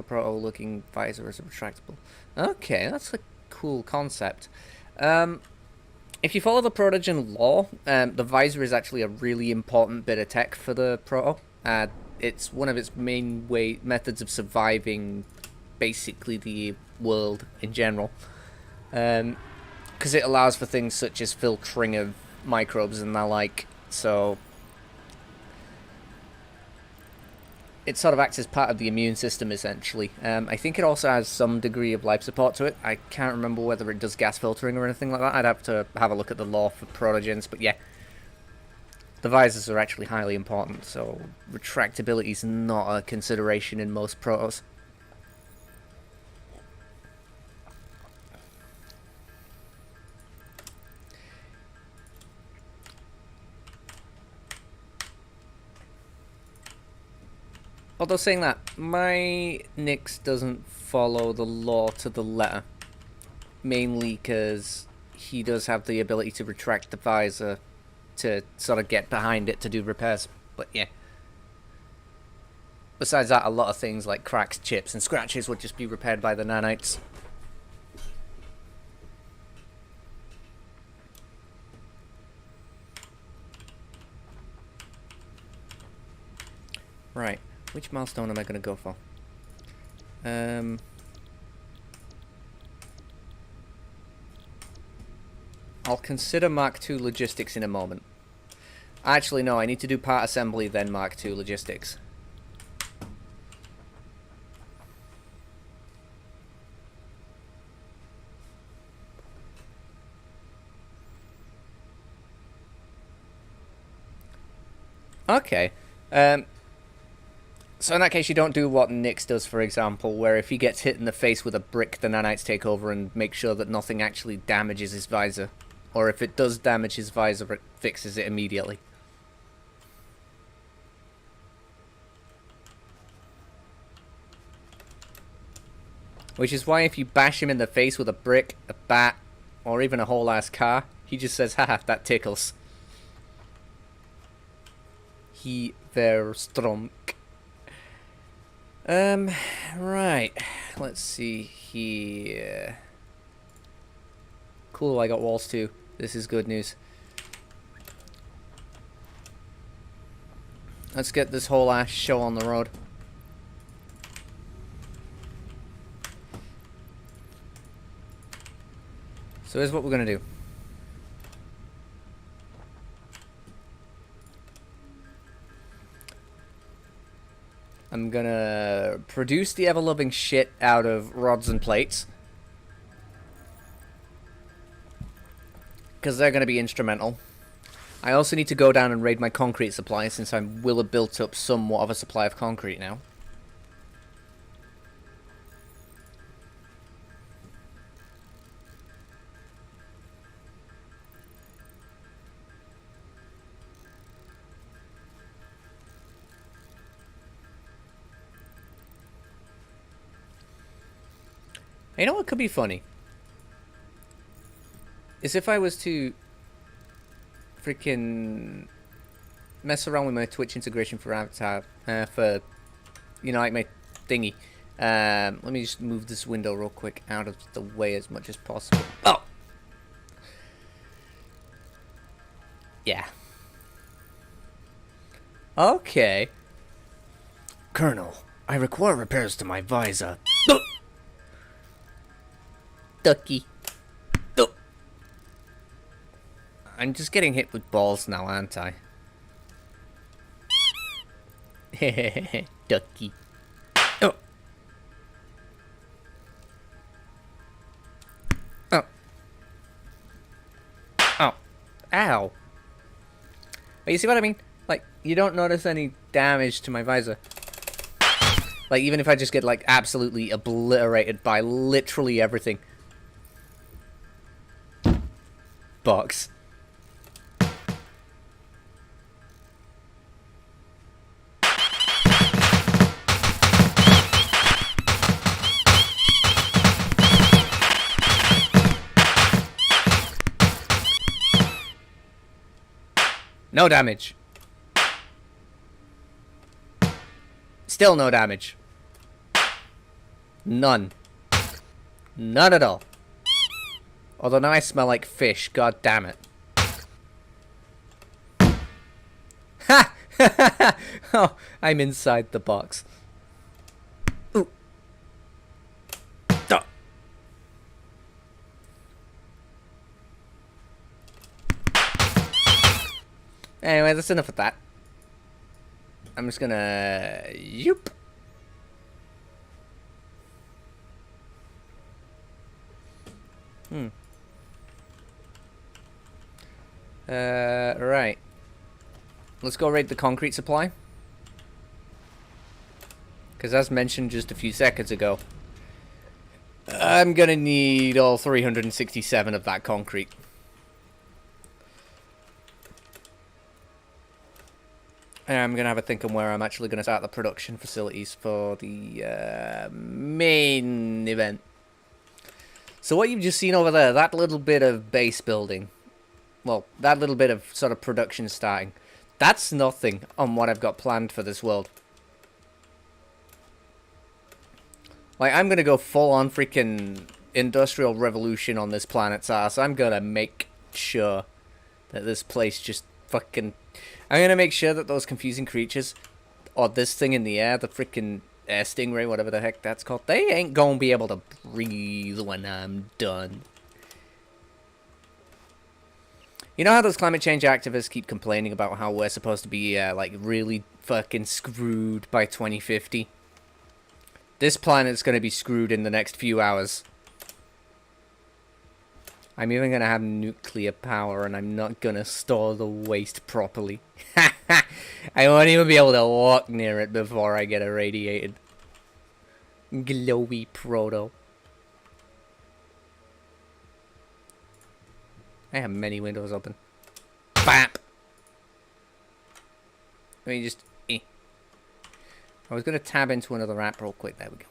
Speaker 1: proto-looking visor as a retractable. Okay, that's a cool concept. If you follow the Protogen lore, the visor is actually a really important bit of tech for the proto. It's one of its main methods of surviving, basically the world in general. Because it allows for things such as filtering of microbes and the like, so it sort of acts as part of the immune system essentially. I think it also has some degree of life support to it. I can't remember whether it does gas filtering or anything like that. I'd have to have a look at the lore for protogens, but yeah, the visors are actually highly important, so retractability is not a consideration in most protos. Although saying that, my Nyx doesn't follow the law to the letter. Mainly because he does have the ability to retract the visor to sort of get behind it to do repairs. But yeah. Besides that, a lot of things like cracks, chips, and scratches would just be repaired by the nanites. Right. Which milestone am I going to go for? I'll consider Mark II logistics in a moment. Actually, no, I need to do part assembly, then Mark II logistics. Okay. So in that case, you don't do what Nyx does, for example, where if he gets hit in the face with a brick, the nanites take over and make sure that nothing actually damages his visor. Or if it does damage his visor, it fixes it immediately. Which is why if you bash him in the face with a brick, a bat, or even a whole-ass car, he just says, haha, that tickles. He ver strong. Right. Let's see here. Cool, I got walls too. This is good news. Let's get this whole ass show on the road. So here's what we're gonna do. I'm gonna produce the ever-loving shit out of rods and plates. Because they're gonna be instrumental. I also need to go down and raid my concrete supply, since I will have built up somewhat of a supply of concrete now. You know what could be funny? Is if I was to freaking mess around with my Twitch integration for Avatar, for, you know, like my thingy. Let me just move this window real quick out of the way as much as possible. Oh! Yeah. Okay. Colonel, I require repairs to my visor. Ducky. Oh. I'm just getting hit with balls now, aren't I? Hehehe, ducky. Oh. Oh. Oh. Ow. But you see what I mean? Like, you don't notice any damage to my visor. Like, even if I just get, like, absolutely obliterated by literally everything. Box. No damage. Still no damage. None. None at all. Although now I smell like fish, god damn it. Ha! Oh, I'm inside the box. Ooh. Duh. Anyway, that's enough of that. I'm just gonna... Yoop. Right. Let's go raid the concrete supply. Because as mentioned just a few seconds ago, I'm gonna need all 367 of that concrete. And I'm gonna have a think on where I'm actually gonna start the production facilities for the main event. So what you've just seen over there, that little bit of base building, well, that little bit of sort of production starting, that's nothing on what I've got planned for this world. Like, I'm gonna go full on freaking industrial revolution on this planet's ass. I'm gonna make sure that this place just fucking... I'm gonna make sure that those confusing creatures, or this thing in the air, the freaking air stingray, whatever the heck that's called, they ain't gonna be able to breathe when I'm done. You know how those climate change activists keep complaining about how we're supposed to be, like, really fucking screwed by 2050? This planet's gonna be screwed in the next few hours. I'm even gonna have nuclear power, and I'm not gonna store the waste properly. I won't even be able to walk near it before I get irradiated. Glowy proto. I have many windows open. Bap! Let me just... I was going to tab into another app real quick. There we go.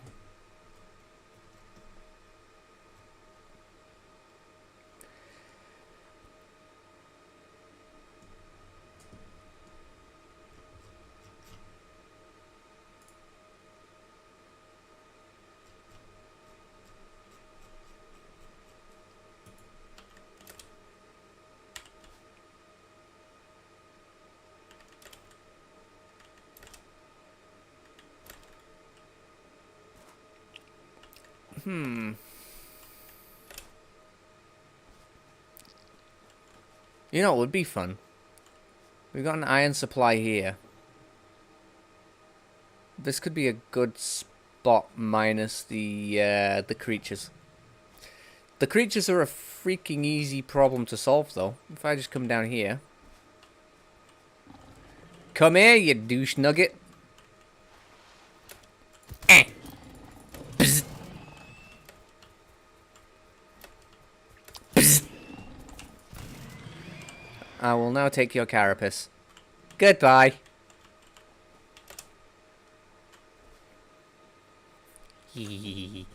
Speaker 1: You know, it would be fun. We've got an iron supply here. This could be a good spot minus the creatures. The creatures are a freaking easy problem to solve, though. If I just come down here. Come here, you douche nugget. Bzz. Bzz. I will now take your carapace. Goodbye. Hee.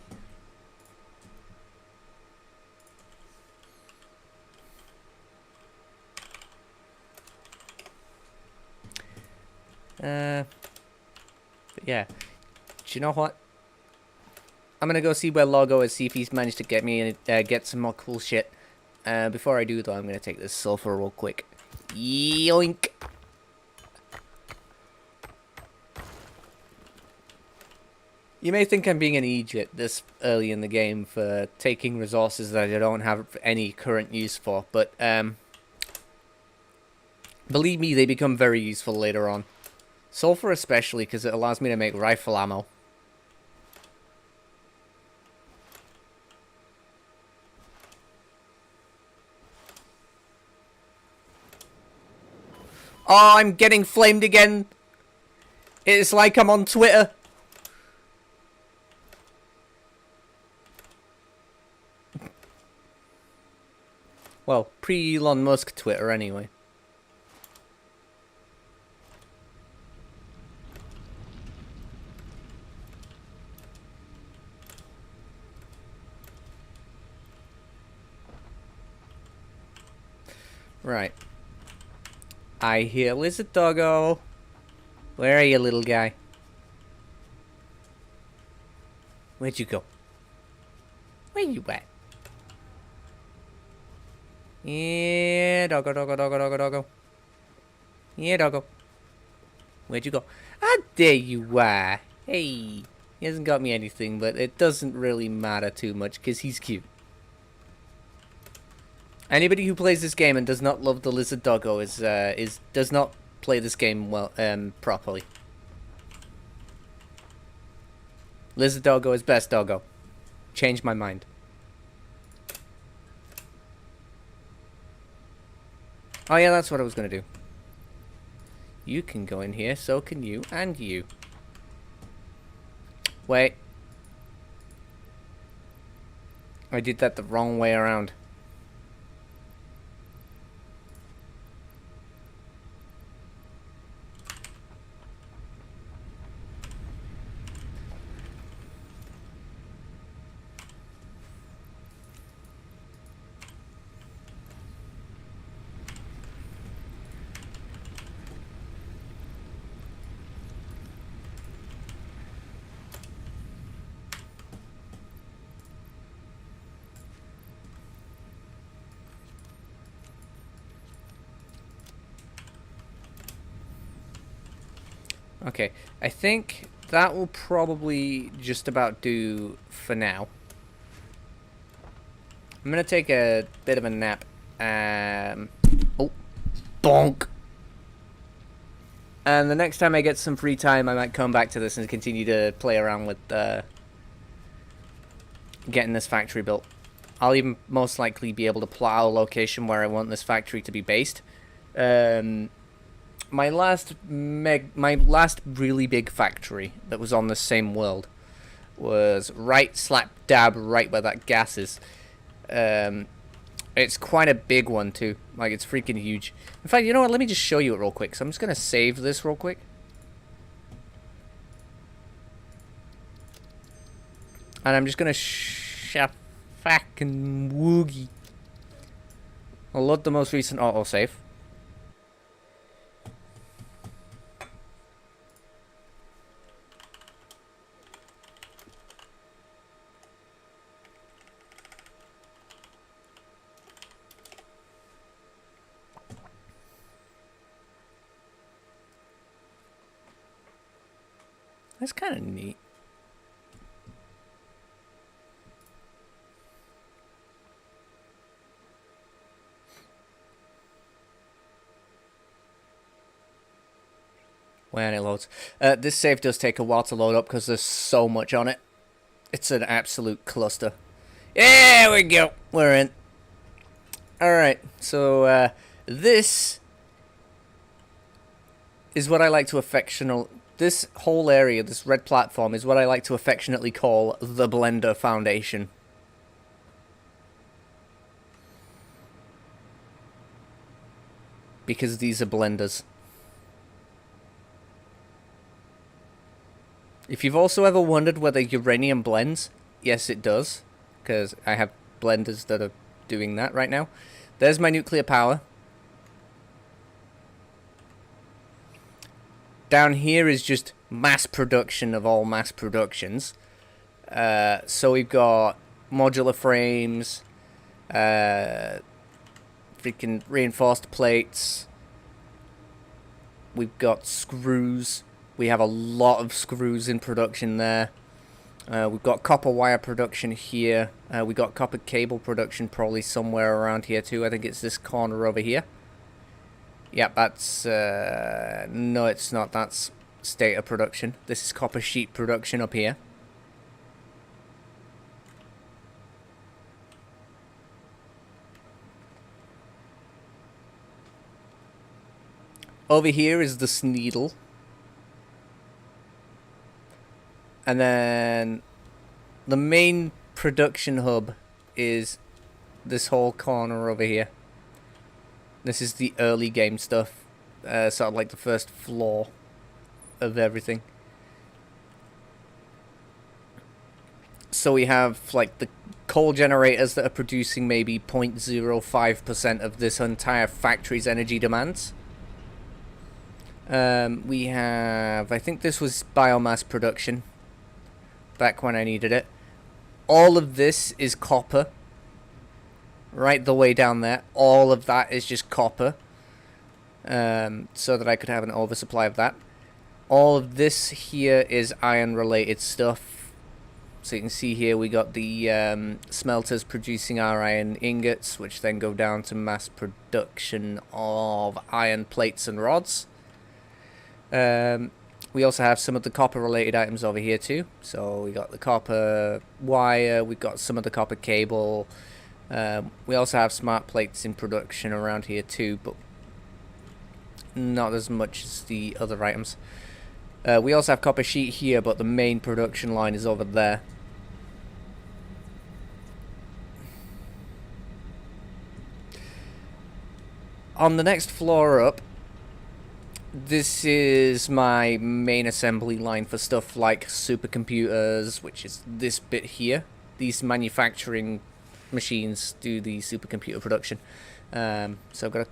Speaker 1: But yeah. Do you know what? I'm gonna go see where Logo is, see if he's managed to get me get some more cool shit. Before I do though, I'm gonna take this sulfur real quick. Yoink! You may think I'm being an idiot this early in the game for taking resources that I don't have any current use for, but believe me, they become very useful later on. Sulfur especially, because it allows me to make rifle ammo. Oh, I'm getting flamed again. It's like I'm on Twitter. Well, pre-Elon Musk Twitter anyway. Right. I hear lizard doggo. Where are you, little guy? Where'd you go? Where you at? Yeah, doggo, doggo, doggo, doggo, doggo. Yeah, doggo. Where'd you go? Ah, there you are. Hey. He hasn't got me anything, but it doesn't really matter too much because he's cute. Anybody who plays this game and does not love the lizard doggo does not play this game well properly. Lizard doggo is best doggo. Change my mind. Oh yeah, that's what I was gonna do. You can go in here, so can you, and you. Wait. I did that the wrong way around. Okay, I think that will probably just about do for now. I'm gonna take a bit of a nap. Bonk. And the next time I get some free time, I might come back to this and continue to play around with getting this factory built. I'll even most likely be able to plot out a location where I want this factory to be based. My last really big factory that was on the same world was right slap dab right where that gas is. It's quite a big one too. Like, it's freaking huge. In fact, you know what? Let me just show you it real quick. So I'm just gonna save this real quick. And I'm just gonna fucking woogie. I'll load the most recent autosave. That's kind of neat. When it loads. This save does take a while to load up because there's so much on it. It's an absolute cluster. There we go. We're in. Alright, so this is what I like to affectionately... This whole area, this red platform, is what I like to affectionately call the Blender Foundation. Because these are blenders. If you've also ever wondered whether uranium blends, yes it does. Because I have blenders that are doing that right now. There's my nuclear power. Down here is just mass production of all mass productions. So we've got modular frames, freaking reinforced plates. We've got screws. We have a lot of screws in production there. We've got copper wire production here. We've got copper cable production probably somewhere around here too. I think it's this corner over here. Yeah, that's... no, it's not. That's stator production. This is copper sheet production up here. Over here is the Sneedle. And then the main production hub is this whole corner over here. This is the early game stuff, sort of like the first floor of everything. So we have like the coal generators that are producing maybe 0.05% of this entire factory's energy demands. We have, I think this was biomass production, back when I needed it. All of this is copper. Right the way down there, all of that is just copper, so that I could have an oversupply of that. All of this here is iron related stuff. So you can see here we got the smelters producing our iron ingots, which then go down to mass production of iron plates and rods. We also have some of the copper related items over here too. So we got the copper wire, we've got some of the copper cable. We also have smart plates in production around here too, but not as much as the other items. We also have copper sheet here, but the main production line is over there. On the next floor up, this is my main assembly line for stuff like supercomputers, which is this bit here. These manufacturing machines do the supercomputer production. So I've got a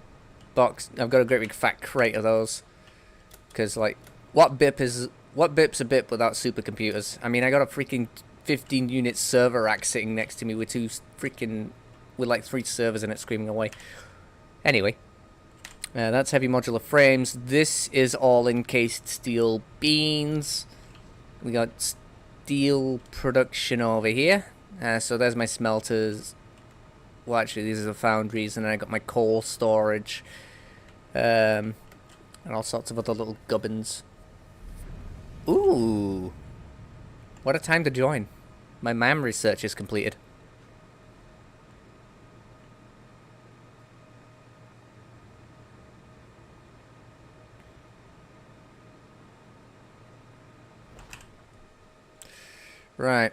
Speaker 1: box. I've got a great big fat crate of those. Because like, what bip's a bip without supercomputers? I mean, I got a freaking 15-unit server rack sitting next to me with like 3 servers in it screaming away. Anyway, that's heavy modular frames. This is all encased steel beams. We got steel production over here. So there's my smelters. Well, actually, these are the foundries, and then I got my coal storage. and all sorts of other little gubbins. Ooh, what a time to join. My MAM research is completed. Right.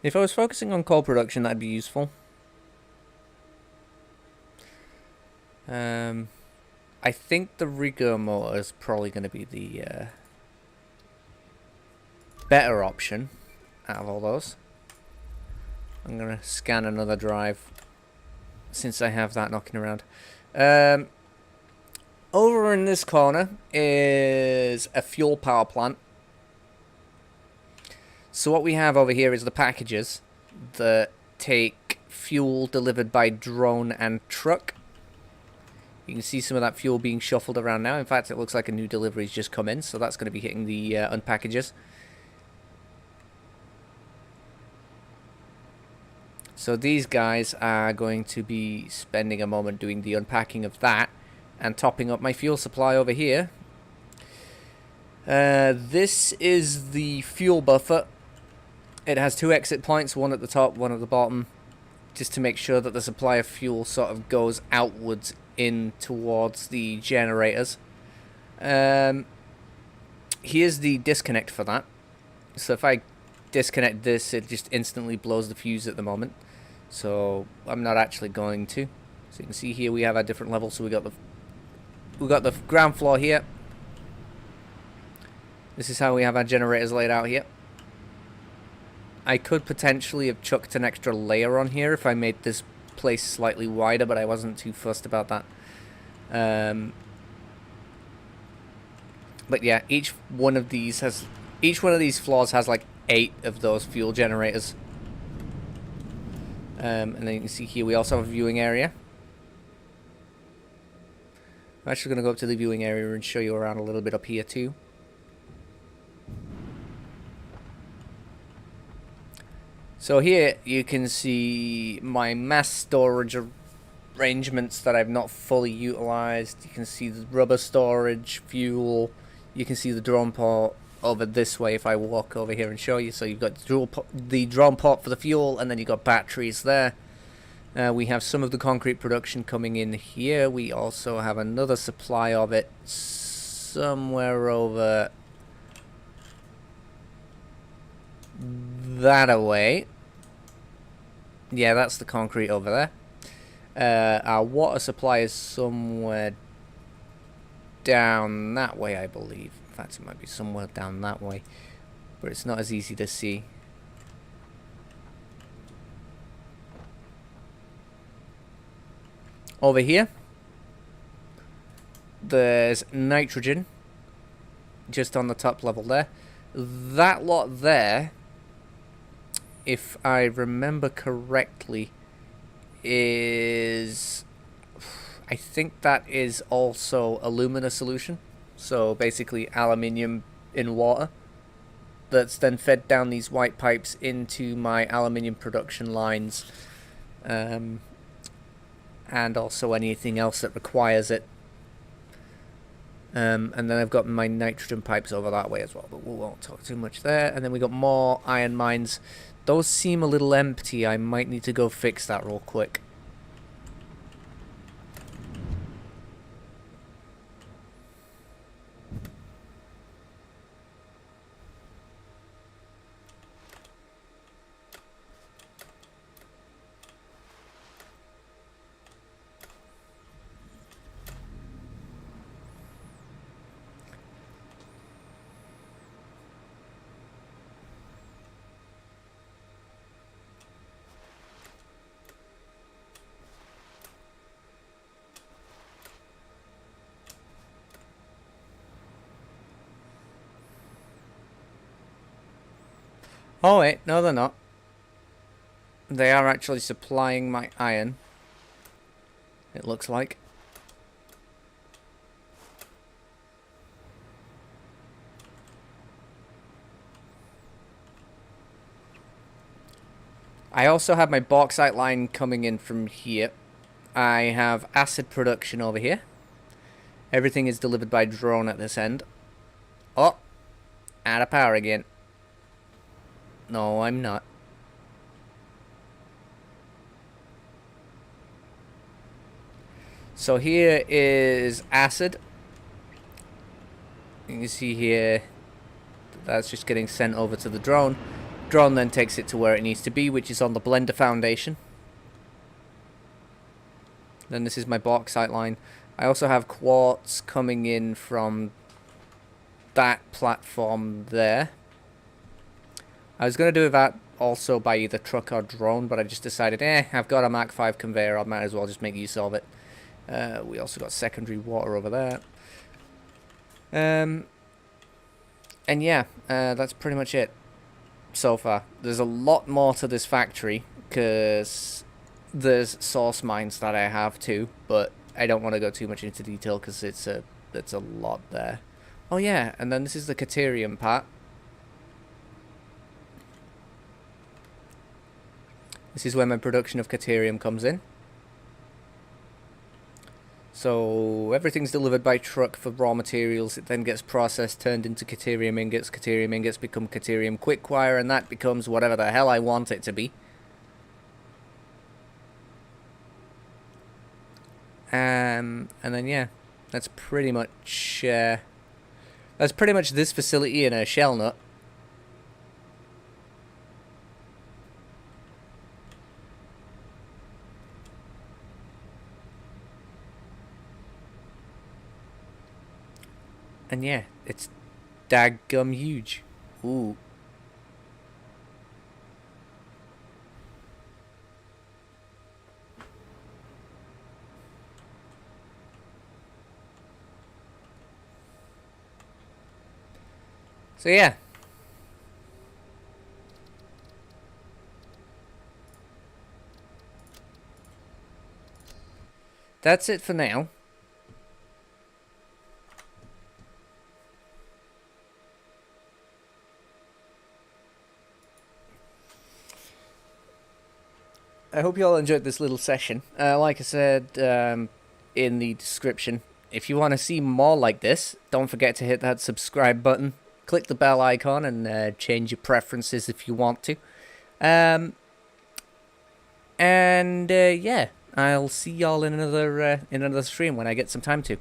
Speaker 1: If I was focusing on coal production, that'd be useful. I think the Rigo motor is probably going to be the better option out of all those. I'm going to scan another drive since I have that knocking around. Over in this corner is a fuel power plant. So what we have over here is the packages that take fuel delivered by drone and truck. You can see some of that fuel being shuffled around now. In fact, it looks like a new delivery's just come in, so that's going to be hitting the unpackages. So these guys are going to be spending a moment doing the unpacking of that and topping up my fuel supply over here. This is the fuel buffer. It has 2 exit points, one at the top, one at the bottom, just to make sure that the supply of fuel sort of goes outwards in towards the generators. Here's the disconnect for that. So if I disconnect this, it just instantly blows the fuse at the moment. So I'm not actually going to. So you can see here we have our different levels. So we got the ground floor here. This is how we have our generators laid out here. I could potentially have chucked an extra layer on here if I made this place slightly wider, but I wasn't too fussed about that. But yeah, each one of these floors has like 8 of those fuel generators. And then you can see here we also have a viewing area. I'm actually going to go up to the viewing area and show you around a little bit up here too. So here you can see my mass storage arrangements that I've not fully utilized. You can see the rubber storage, fuel. You can see the drone port over this way if I walk over here and show you. So you've got the drone port for the fuel, and then you've got batteries there. We have some of the concrete production coming in here. We also have another supply of it somewhere over that away. Yeah, that's the concrete over there. Our water supply is somewhere down that way, I believe. In fact, it might be somewhere down that way, but it's not as easy to see. Over here, there's nitrogen just on the top level there. That lot there, if I remember correctly, is, I think that is also alumina solution. So basically aluminium in water that's then fed down these white pipes into my aluminium production lines, and also anything else that requires it. And then I've got my nitrogen pipes over that way as well, but we won't talk too much there. And then we got more iron mines. Those seem a little empty. I might need to go fix that real quick. Oh wait, no they're not. They are actually supplying my iron, it looks like. I also have my bauxite line coming in from here. I have acid production over here. Everything is delivered by drone at this end. Oh, out of power again. No, I'm not. So here is acid. You can see here, that's just getting sent over to the drone. Drone then takes it to where it needs to be, which is on the blender foundation. Then this is my bauxite line. I also have quartz coming in from that platform there. I was going to do that also by either truck or drone, but I just decided, I've got a Mach 5 conveyor, I might as well just make use of it. We also got secondary water over there. And yeah, that's pretty much it so far. There's a lot more to this factory, because there's source mines that I have too, but I don't want to go too much into detail because it's a lot there. Oh yeah, and then this is the Caterium part. This is where my production of Caterium comes in. So everything's delivered by truck for raw materials. It then gets processed, turned into Caterium ingots. Caterium ingots become Caterium quickwire, and that becomes whatever the hell I want it to be. And then yeah, that's pretty much this facility in a shell nut. And yeah, it's daggum huge. Ooh. So yeah. That's it for now. I hope you all enjoyed this little session. Like I said in the description, if you want to see more like this, don't forget to hit that subscribe button. Click the bell icon and change your preferences if you want to. Yeah, I'll see y'all in another stream when I get some time to.